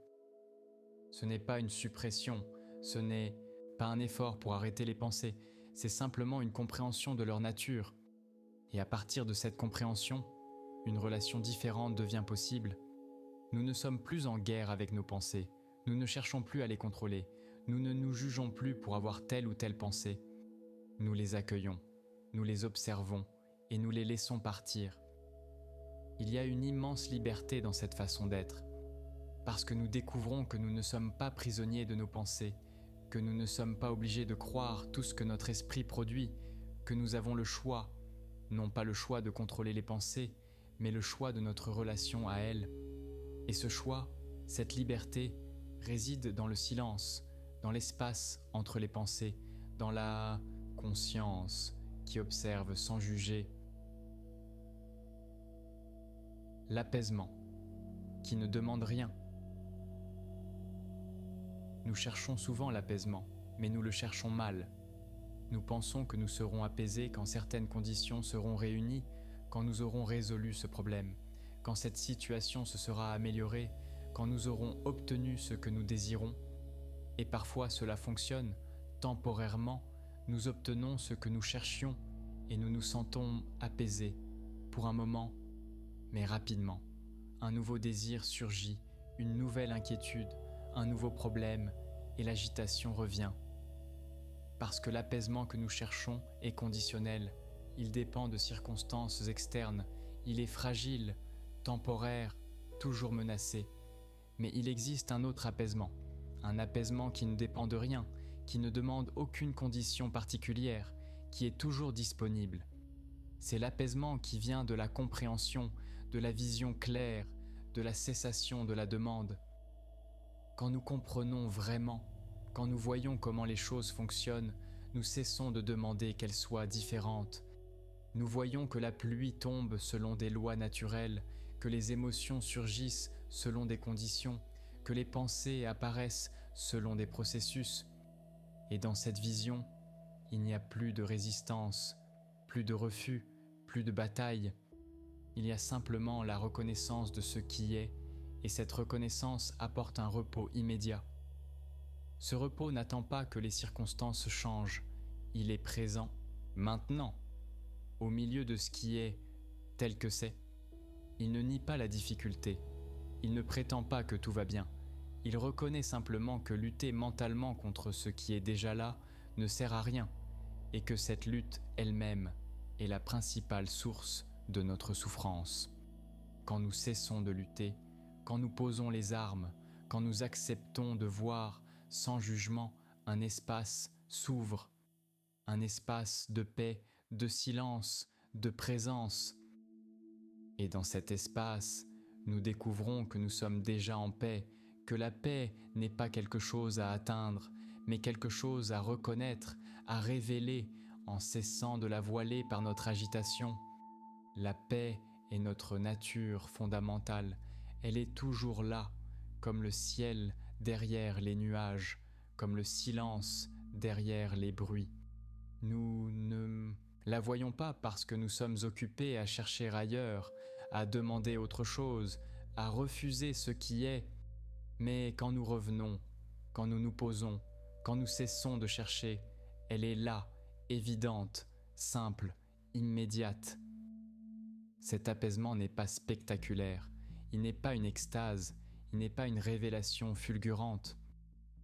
Ce n'est pas une suppression, ce n'est pas un effort pour arrêter les pensées, c'est simplement une compréhension de leur nature. Et à partir de cette compréhension, une relation différente devient possible. Nous ne sommes plus en guerre avec nos pensées, nous ne cherchons plus à les contrôler, nous ne nous jugeons plus pour avoir telle ou telle pensée. Nous les accueillons, nous les observons et nous les laissons partir. Il y a une immense liberté dans cette façon d'être, parce que nous découvrons que nous ne sommes pas prisonniers de nos pensées, que nous ne sommes pas obligés de croire tout ce que notre esprit produit, que nous avons le choix, non pas le choix de contrôler les pensées, mais le choix de notre relation à elles. Et ce choix, cette liberté, réside dans le silence, dans l'espace entre les pensées, dans la conscience qui observe sans juger. L'apaisement, qui ne demande rien. Nous cherchons souvent l'apaisement, mais nous le cherchons mal. Nous pensons que nous serons apaisés quand certaines conditions seront réunies, quand nous aurons résolu ce problème, quand cette situation se sera améliorée, quand nous aurons obtenu ce que nous désirons. Et parfois cela fonctionne, temporairement, nous obtenons ce que nous cherchions et nous nous sentons apaisés pour un moment, mais rapidement. Un nouveau désir surgit, une nouvelle inquiétude, un nouveau problème et l'agitation revient. Parce que l'apaisement que nous cherchons est conditionnel, il dépend de circonstances externes, il est fragile, temporaire, toujours menacé. Mais il existe un autre apaisement, un apaisement qui ne dépend de rien, qui ne demande aucune condition particulière, qui est toujours disponible. C'est l'apaisement qui vient de la compréhension, de la vision claire, de la cessation de la demande. Quand nous comprenons vraiment, quand nous voyons comment les choses fonctionnent, nous cessons de demander qu'elles soient différentes. Nous voyons que la pluie tombe selon des lois naturelles, que les émotions surgissent selon des conditions, que les pensées apparaissent selon des processus. Et dans cette vision, il n'y a plus de résistance, plus de refus, plus de bataille. Il y a simplement la reconnaissance de ce qui est, et cette reconnaissance apporte un repos immédiat. Ce repos n'attend pas que les circonstances changent, il est présent, maintenant, au milieu de ce qui est tel que c'est. Il ne nie pas la difficulté, il ne prétend pas que tout va bien, il reconnaît simplement que lutter mentalement contre ce qui est déjà là ne sert à rien, et que cette lutte elle-même est la principale source de notre souffrance. Quand nous cessons de lutter, quand nous posons les armes, quand nous acceptons de voir sans jugement un espace s'ouvre, un espace de paix, de silence, de présence. Et dans cet espace, nous découvrons que nous sommes déjà en paix, que la paix n'est pas quelque chose à atteindre, mais quelque chose à reconnaître, à révéler en cessant de la voiler par notre agitation. La paix est notre nature fondamentale, elle est toujours là, comme le ciel derrière les nuages, comme le silence derrière les bruits. Nous ne la voyons pas parce que nous sommes occupés à chercher ailleurs, à demander autre chose, à refuser ce qui est. Mais quand nous revenons, quand nous nous posons, quand nous cessons de chercher, elle est là, évidente, simple, immédiate. Cet apaisement n'est pas spectaculaire, il n'est pas une extase, il n'est pas une révélation fulgurante.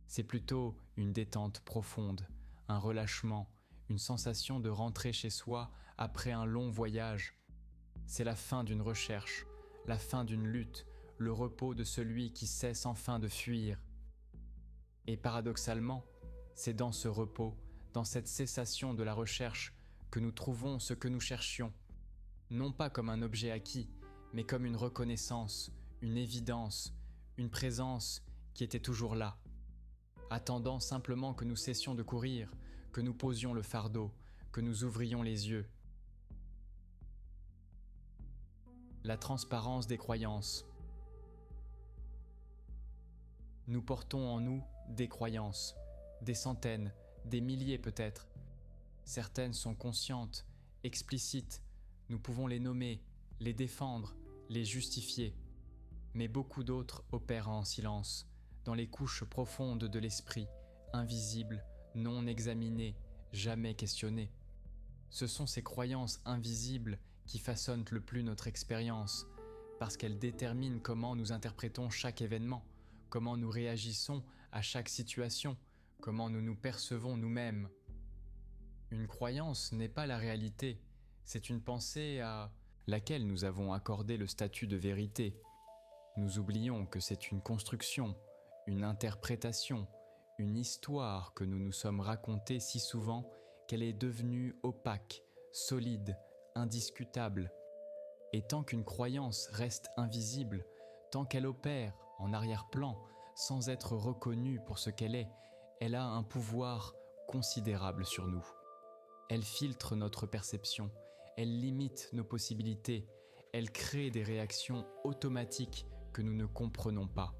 C'est plutôt une détente profonde, un relâchement, une sensation de rentrer chez soi après un long voyage. C'est la fin d'une recherche, la fin d'une lutte, le repos de celui qui cesse enfin de fuir. Et paradoxalement, c'est dans ce repos, dans cette cessation de la recherche, que nous trouvons ce que nous cherchions, non pas comme un objet acquis, mais comme une reconnaissance, une évidence, une présence qui était toujours là, attendant simplement que nous cessions de courir, que nous posions le fardeau, que nous ouvrions les yeux. La transparence des croyances. Nous portons en nous des croyances, des centaines, des milliers peut-être. Certaines sont conscientes, explicites, nous pouvons les nommer, les défendre, les justifier. Mais beaucoup d'autres opèrent en silence, dans les couches profondes de l'esprit, invisibles, non examinées, jamais questionnées. Ce sont ces croyances invisibles qui façonnent le plus notre expérience, parce qu'elles déterminent comment nous interprétons chaque événement, comment nous réagissons à chaque situation, comment nous nous percevons nous-mêmes. Une croyance n'est pas la réalité, c'est une pensée à laquelle nous avons accordé le statut de vérité. Nous oublions que c'est une construction, une interprétation, une histoire que nous nous sommes racontée si souvent qu'elle est devenue opaque, solide, indiscutable. Et tant qu'une croyance reste invisible, tant qu'elle opère en arrière-plan, sans être reconnue pour ce qu'elle est, elle a un pouvoir considérable sur nous. Elle filtre notre perception, elle limite nos possibilités, elle crée des réactions automatiques que nous ne comprenons pas.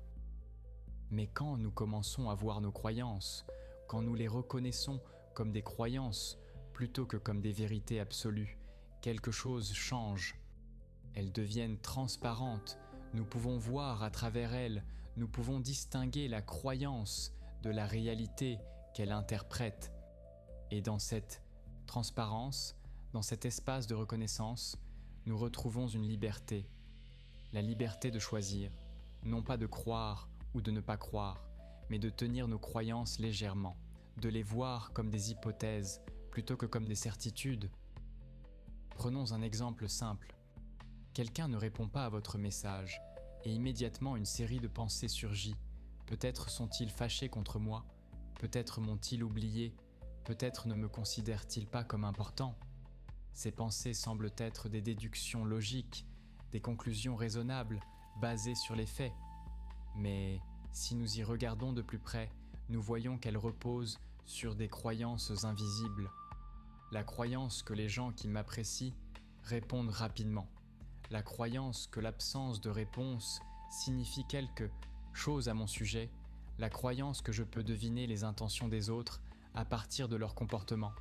Mais quand nous commençons à voir nos croyances, quand nous les reconnaissons comme des croyances plutôt que comme des vérités absolues, quelque chose change. Elles deviennent transparentes, nous pouvons voir à travers elles, nous pouvons distinguer la croyance de la réalité qu'elle interprète. Et dans cette transparence, dans cet espace de reconnaissance, nous retrouvons une liberté. La liberté de choisir, non pas de croire ou de ne pas croire, mais de tenir nos croyances légèrement, de les voir comme des hypothèses plutôt que comme des certitudes. Prenons un exemple simple. Quelqu'un ne répond pas à votre message, et immédiatement une série de pensées surgit. Peut-être sont-ils fâchés contre moi, Peut-être m'ont-ils oublié, peut-être ne me considèrent-ils pas comme important. Ces pensées semblent être des déductions logiques, des conclusions raisonnables, basées sur les faits. Mais si nous y regardons de plus près, nous voyons qu'elles reposent sur des croyances invisibles. La croyance que les gens qui m'apprécient répondent rapidement. La croyance que l'absence de réponse signifie quelque chose à mon sujet. La croyance que je peux deviner les intentions des autres à partir de leur comportement.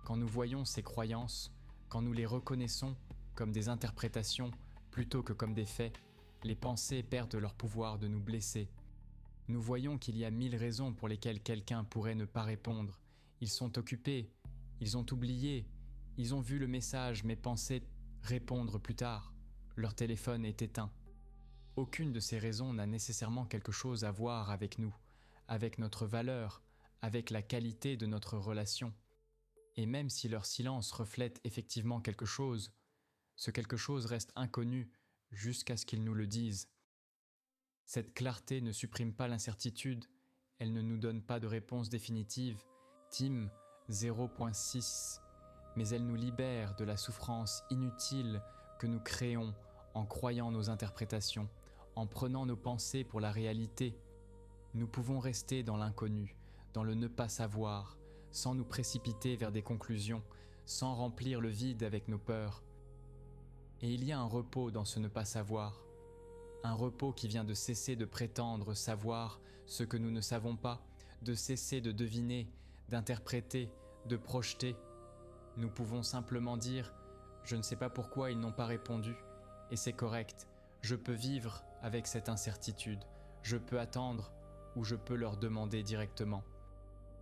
Quand nous voyons ces croyances, quand nous les reconnaissons comme des interprétations plutôt que comme des faits, les pensées perdent leur pouvoir de nous blesser. Nous voyons qu'il y a 1000 raisons pour lesquelles quelqu'un pourrait ne pas répondre. Ils sont occupés, ils ont oublié, ils ont vu le message mais pensaient répondre plus tard. Leur téléphone est éteint. Aucune de ces raisons n'a nécessairement quelque chose à voir avec nous, avec notre valeur, avec la qualité de notre relation. Et même si leur silence reflète effectivement quelque chose, ce quelque chose reste inconnu jusqu'à ce qu'ils nous le disent. Cette clarté ne supprime pas l'incertitude, elle ne nous donne pas de réponse définitive, Tim 0.6, mais elle nous libère de la souffrance inutile que nous créons en croyant nos interprétations, en prenant nos pensées pour la réalité. Nous pouvons rester dans l'inconnu, dans le ne pas savoir, sans nous précipiter vers des conclusions, sans remplir le vide avec nos peurs. Et il y a un repos dans ce ne pas savoir, un repos qui vient de cesser de prétendre savoir ce que nous ne savons pas, de cesser de deviner, d'interpréter, de projeter. Nous pouvons simplement dire « Je ne sais pas pourquoi ils n'ont pas répondu, et c'est correct, je peux vivre avec cette incertitude, je peux attendre ou je peux leur demander directement. »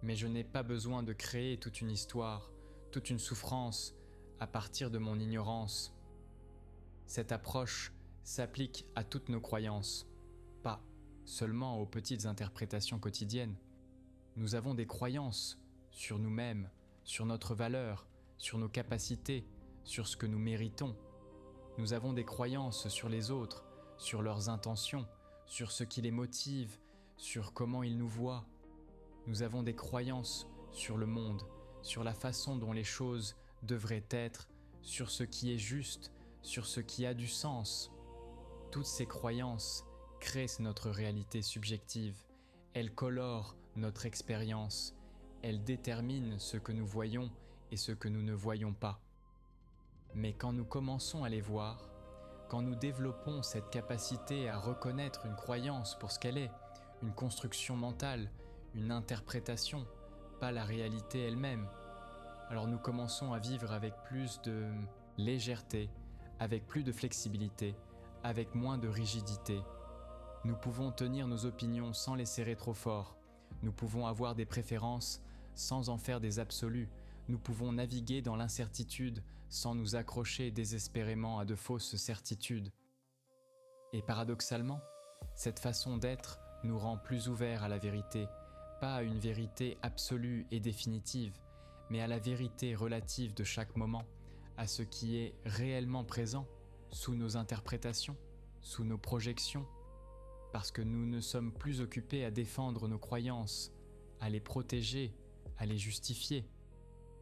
Mais je n'ai pas besoin de créer toute une histoire, toute une souffrance à partir de mon ignorance. Cette approche s'applique à toutes nos croyances, pas seulement aux petites interprétations quotidiennes. Nous avons des croyances sur nous-mêmes, sur notre valeur, sur nos capacités, sur ce que nous méritons. Nous avons des croyances sur les autres, sur leurs intentions, sur ce qui les motive, sur comment ils nous voient. Nous avons des croyances sur le monde, sur la façon dont les choses devraient être, sur ce qui est juste, sur ce qui a du sens. Toutes ces croyances créent notre réalité subjective. Elles colorent notre expérience. Elles déterminent ce que nous voyons et ce que nous ne voyons pas. Mais quand nous commençons à les voir, quand nous développons cette capacité à reconnaître une croyance pour ce qu'elle est, une construction mentale, une interprétation, pas la réalité elle-même, alors nous commençons à vivre avec plus de légèreté, avec plus de flexibilité, avec moins de rigidité. Nous pouvons tenir nos opinions sans les serrer trop fort. Nous pouvons avoir des préférences sans en faire des absolus. Nous pouvons naviguer dans l'incertitude sans nous accrocher désespérément à de fausses certitudes. Et paradoxalement, cette façon d'être nous rend plus ouverts à la vérité, pas à une vérité absolue et définitive, mais à la vérité relative de chaque moment, à ce qui est réellement présent sous nos interprétations, sous nos projections, parce que nous ne sommes plus occupés à défendre nos croyances, à les protéger, à les justifier.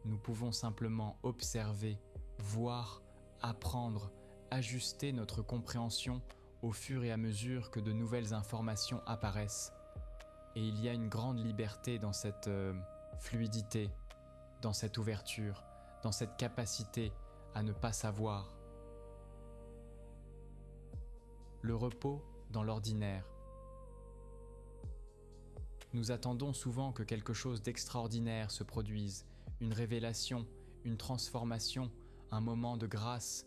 Nous pouvons simplement observer, voir, apprendre, ajuster notre compréhension au fur et à mesure que de nouvelles informations apparaissent. Et il y a une grande liberté dans cette fluidité, dans cette ouverture, dans cette capacité à ne pas savoir. Le repos dans l'ordinaire. Nous attendons souvent que quelque chose d'extraordinaire se produise, une révélation, une transformation, un moment de grâce.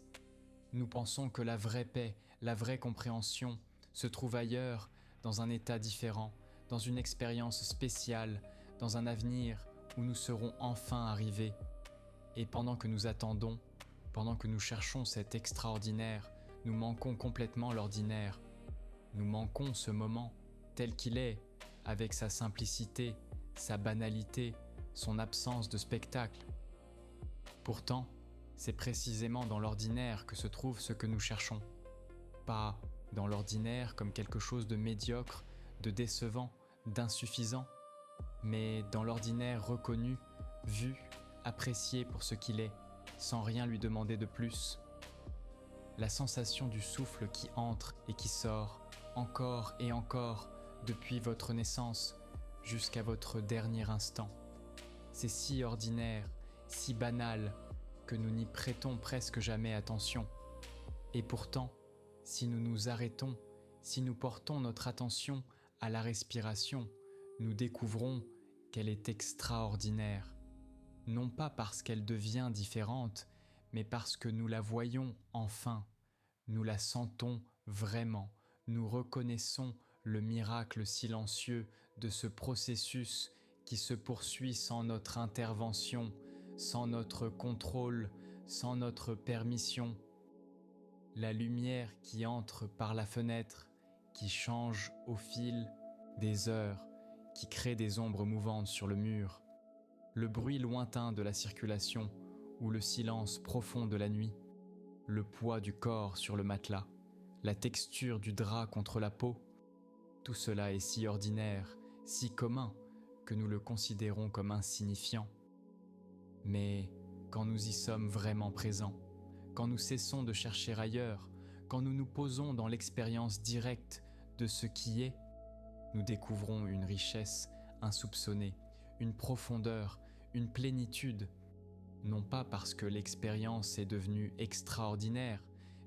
Nous pensons que la vraie paix, la vraie compréhension se trouve ailleurs, dans un état différent, dans une expérience spéciale, dans un avenir où nous serons enfin arrivés. Et pendant que nous attendons, pendant que nous cherchons cet extraordinaire, nous manquons complètement l'ordinaire. Nous manquons ce moment tel qu'il est, avec sa simplicité, sa banalité, son absence de spectacle. Pourtant, c'est précisément dans l'ordinaire que se trouve ce que nous cherchons. Pas dans l'ordinaire comme quelque chose de médiocre, de décevant, d'insuffisant, mais dans l'ordinaire reconnu, vu, apprécié pour ce qu'il est, sans rien lui demander de plus. La sensation du souffle qui entre et qui sort, encore et encore, depuis votre naissance jusqu'à votre dernier instant. C'est si ordinaire, si banal, que nous n'y prêtons presque jamais attention. Et pourtant, si nous nous arrêtons, si nous portons notre attention à la respiration, nous découvrons qu'elle est extraordinaire. Non pas parce qu'elle devient différente, mais parce que nous la voyons enfin, nous la sentons vraiment, nous reconnaissons le miracle silencieux de ce processus qui se poursuit sans notre intervention, sans notre contrôle, sans notre permission. La lumière qui entre par la fenêtre, qui change au fil des heures, qui crée des ombres mouvantes sur le mur, le bruit lointain de la circulation ou le silence profond de la nuit, le poids du corps sur le matelas, la texture du drap contre la peau, tout cela est si ordinaire, si commun, que nous le considérons comme insignifiant. Mais quand nous y sommes vraiment présents, quand nous cessons de chercher ailleurs, quand nous nous posons dans l'expérience directe de ce qui est, nous découvrons une richesse insoupçonnée, une profondeur, une plénitude, non pas parce que l'expérience est devenue extraordinaire,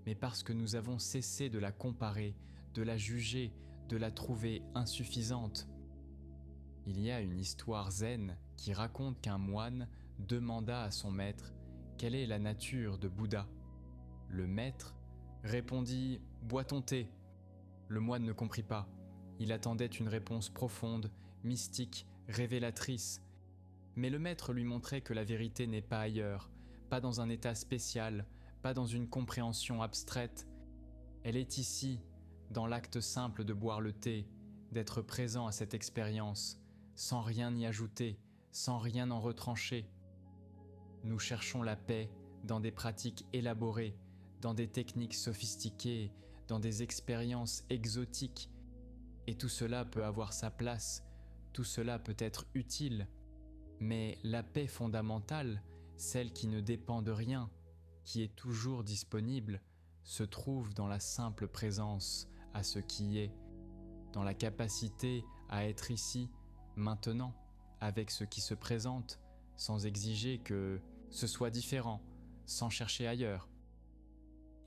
mais parce que nous avons cessé de la comparer, de la juger, de la trouver insuffisante. Il y a une histoire zen qui raconte qu'un moine demanda à son maître quelle est la nature de Bouddha. Le maître répondit « Bois ton thé ». Le moine ne comprit pas. Il attendait une réponse profonde, mystique, révélatrice. Mais le maître lui montrait que la vérité n'est pas ailleurs, pas dans un état spécial, pas dans une compréhension abstraite. Elle est ici, dans l'acte simple de boire le thé, d'être présent à cette expérience, sans rien y ajouter, sans rien en retrancher. Nous cherchons la paix dans des pratiques élaborées, dans des techniques sophistiquées, dans des expériences exotiques. Et tout cela peut avoir sa place, tout cela peut être utile. Mais la paix fondamentale, celle qui ne dépend de rien, qui est toujours disponible, se trouve dans la simple présence à ce qui est, dans la capacité à être ici, maintenant, avec ce qui se présente, sans exiger que ce soit différent, sans chercher ailleurs.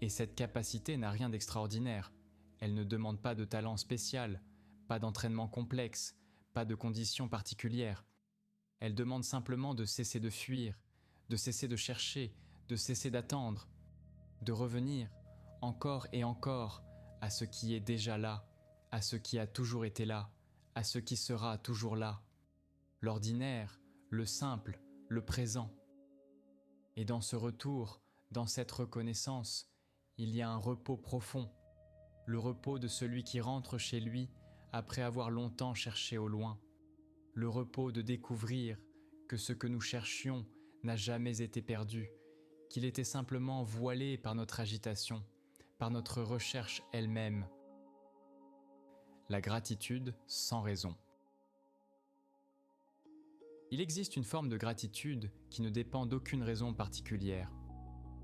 Et cette capacité n'a rien d'extraordinaire. Elle ne demande pas de talent spécial, pas d'entraînement complexe, pas de conditions particulières. Elle demande simplement de cesser de fuir, de cesser de chercher, de cesser d'attendre, de revenir encore et encore à ce qui est déjà là, à ce qui a toujours été là, à ce qui sera toujours là. L'ordinaire, le simple, le présent. Et dans ce retour, dans cette reconnaissance, il y a un repos profond, le repos de celui qui rentre chez lui après avoir longtemps cherché au loin, le repos de découvrir que ce que nous cherchions n'a jamais été perdu, qu'il était simplement voilé par notre agitation, par notre recherche elle-même. La gratitude sans raison. Il existe une forme de gratitude qui ne dépend d'aucune raison particulière.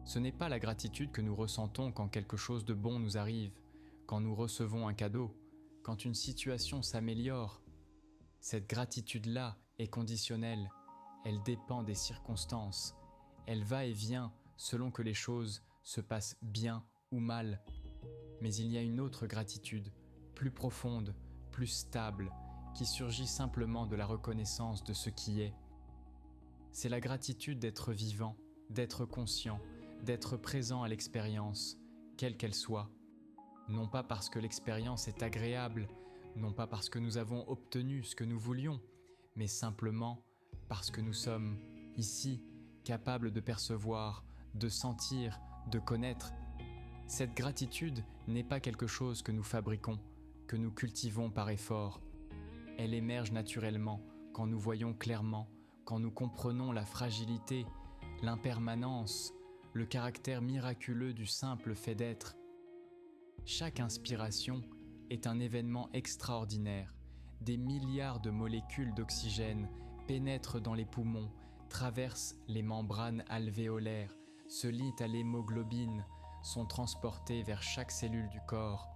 Ce n'est pas la gratitude que nous ressentons quand quelque chose de bon nous arrive, quand nous recevons un cadeau, quand une situation s'améliore. Cette gratitude-là est conditionnelle, elle dépend des circonstances, elle va et vient selon que les choses se passent bien ou mal. Mais il y a une autre gratitude, plus profonde, plus stable, qui surgit simplement de la reconnaissance de ce qui est. C'est la gratitude d'être vivant, d'être conscient, d'être présent à l'expérience, quelle qu'elle soit. Non pas parce que l'expérience est agréable, non pas parce que nous avons obtenu ce que nous voulions, mais simplement parce que nous sommes, ici, capables de percevoir, de sentir, de connaître. Cette gratitude n'est pas quelque chose que nous fabriquons, que nous cultivons par effort. Elle émerge naturellement quand nous voyons clairement, quand nous comprenons la fragilité, l'impermanence, le caractère miraculeux du simple fait d'être. Chaque inspiration est un événement extraordinaire, des milliards de molécules d'oxygène pénètrent dans les poumons, traversent les membranes alvéolaires, se lient à l'hémoglobine, sont transportés vers chaque cellule du corps.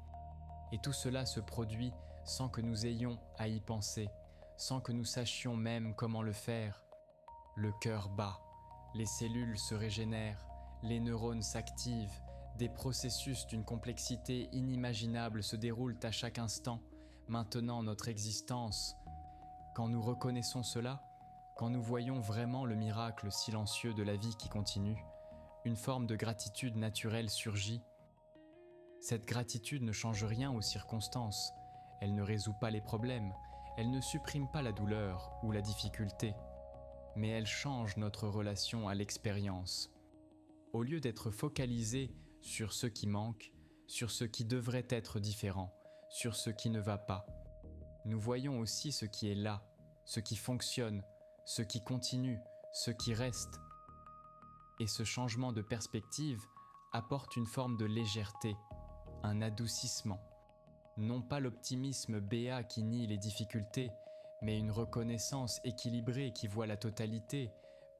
Et tout cela se produit sans que nous ayons à y penser, sans que nous sachions même comment le faire. Le cœur bat, les cellules se régénèrent, les neurones s'activent, des processus d'une complexité inimaginable se déroulent à chaque instant, maintenant notre existence. Quand nous reconnaissons cela, quand nous voyons vraiment le miracle silencieux de la vie qui continue, une forme de gratitude naturelle surgit. Cette gratitude ne change rien aux circonstances, elle ne résout pas les problèmes, elle ne supprime pas la douleur ou la difficulté, mais elle change notre relation à l'expérience. Au lieu d'être focalisé sur ce qui manque, sur ce qui devrait être différent, sur ce qui ne va pas, nous voyons aussi ce qui est là, ce qui fonctionne, ce qui continue, ce qui reste. Et ce changement de perspective apporte une forme de légèreté, un adoucissement. Non pas l'optimisme béat qui nie les difficultés, mais une reconnaissance équilibrée qui voit la totalité,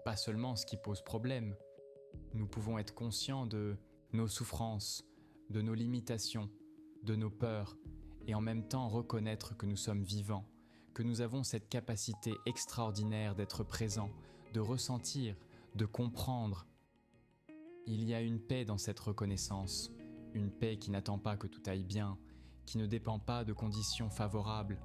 pas seulement ce qui pose problème. Nous pouvons être conscients de nos souffrances, de nos limitations, de nos peurs, et en même temps reconnaître que nous sommes vivants, que nous avons cette capacité extraordinaire d'être présents, de ressentir, de comprendre. Il y a une paix dans cette reconnaissance, une paix qui n'attend pas que tout aille bien, qui ne dépend pas de conditions favorables.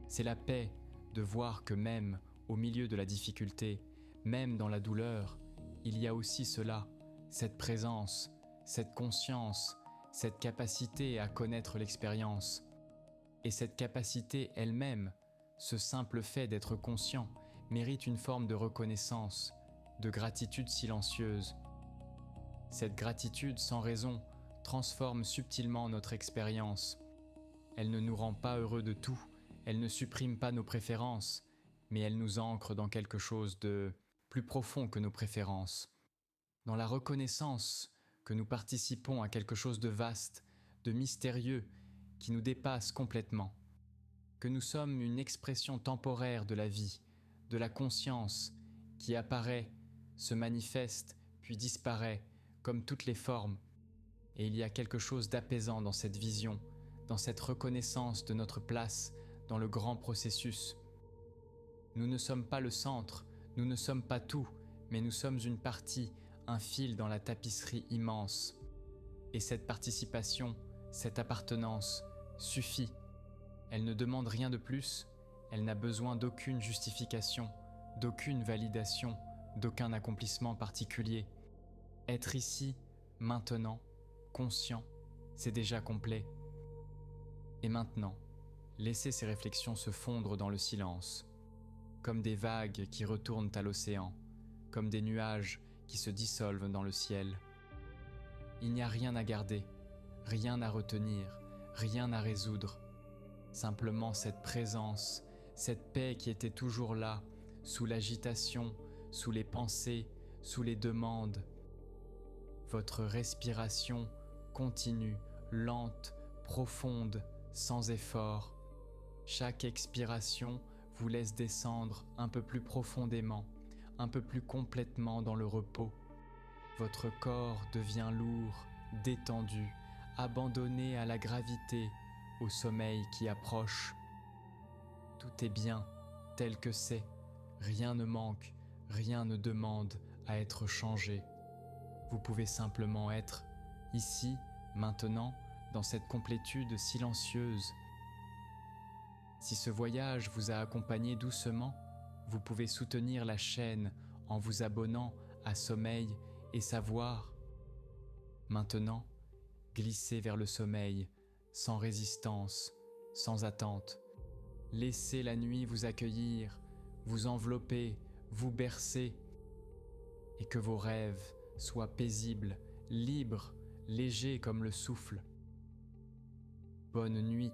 C'est la paix de voir que même au milieu de la difficulté, même dans la douleur, il y a aussi cela, cette présence, cette conscience, cette capacité à connaître l'expérience. Et cette capacité elle-même, ce simple fait d'être conscient, mérite une forme de reconnaissance, de gratitude silencieuse. Cette gratitude sans raison transforme subtilement notre expérience. Elle ne nous rend pas heureux de tout, elle ne supprime pas nos préférences, mais elle nous ancre dans quelque chose de plus profond que nos préférences. Dans la reconnaissance que nous participons à quelque chose de vaste, de mystérieux, qui nous dépasse complètement. Que nous sommes une expression temporaire de la vie, de la conscience, qui apparaît, se manifeste, puis disparaît, comme toutes les formes. Et il y a quelque chose d'apaisant dans cette vision, dans cette reconnaissance de notre place dans le grand processus. Nous ne sommes pas le centre, nous ne sommes pas tout, mais nous sommes une partie, un fil dans la tapisserie immense. Et cette participation, cette appartenance, suffit. Elle ne demande rien de plus, elle n'a besoin d'aucune justification, d'aucune validation, d'aucun accomplissement particulier. Être ici, maintenant, conscient, c'est déjà complet. Et maintenant, laissez ces réflexions se fondre dans le silence, comme des vagues qui retournent à l'océan, comme des nuages qui se dissolvent dans le ciel. Il n'y a rien à garder, rien à retenir, rien à résoudre. Simplement cette présence, cette paix qui était toujours là, sous l'agitation, sous les pensées, sous les demandes. Votre respiration continue, lente, profonde, sans effort. Chaque expiration vous laisse descendre un peu plus profondément, un peu plus complètement dans le repos. Votre corps devient lourd, détendu, abandonné à la gravité, au sommeil qui approche. Tout est bien, tel que c'est, rien ne manque, rien ne demande à être changé. Vous pouvez simplement être ici, maintenant, dans cette complétude silencieuse. Si ce voyage vous a accompagné doucement, vous pouvez soutenir la chaîne en vous abonnant à Sommeil et Savoir. Maintenant, glissez vers le sommeil, sans résistance, sans attente. Laissez la nuit vous accueillir, vous envelopper, vous bercer, et que vos rêves soient paisibles, libres, légers comme le souffle. Bonne nuit.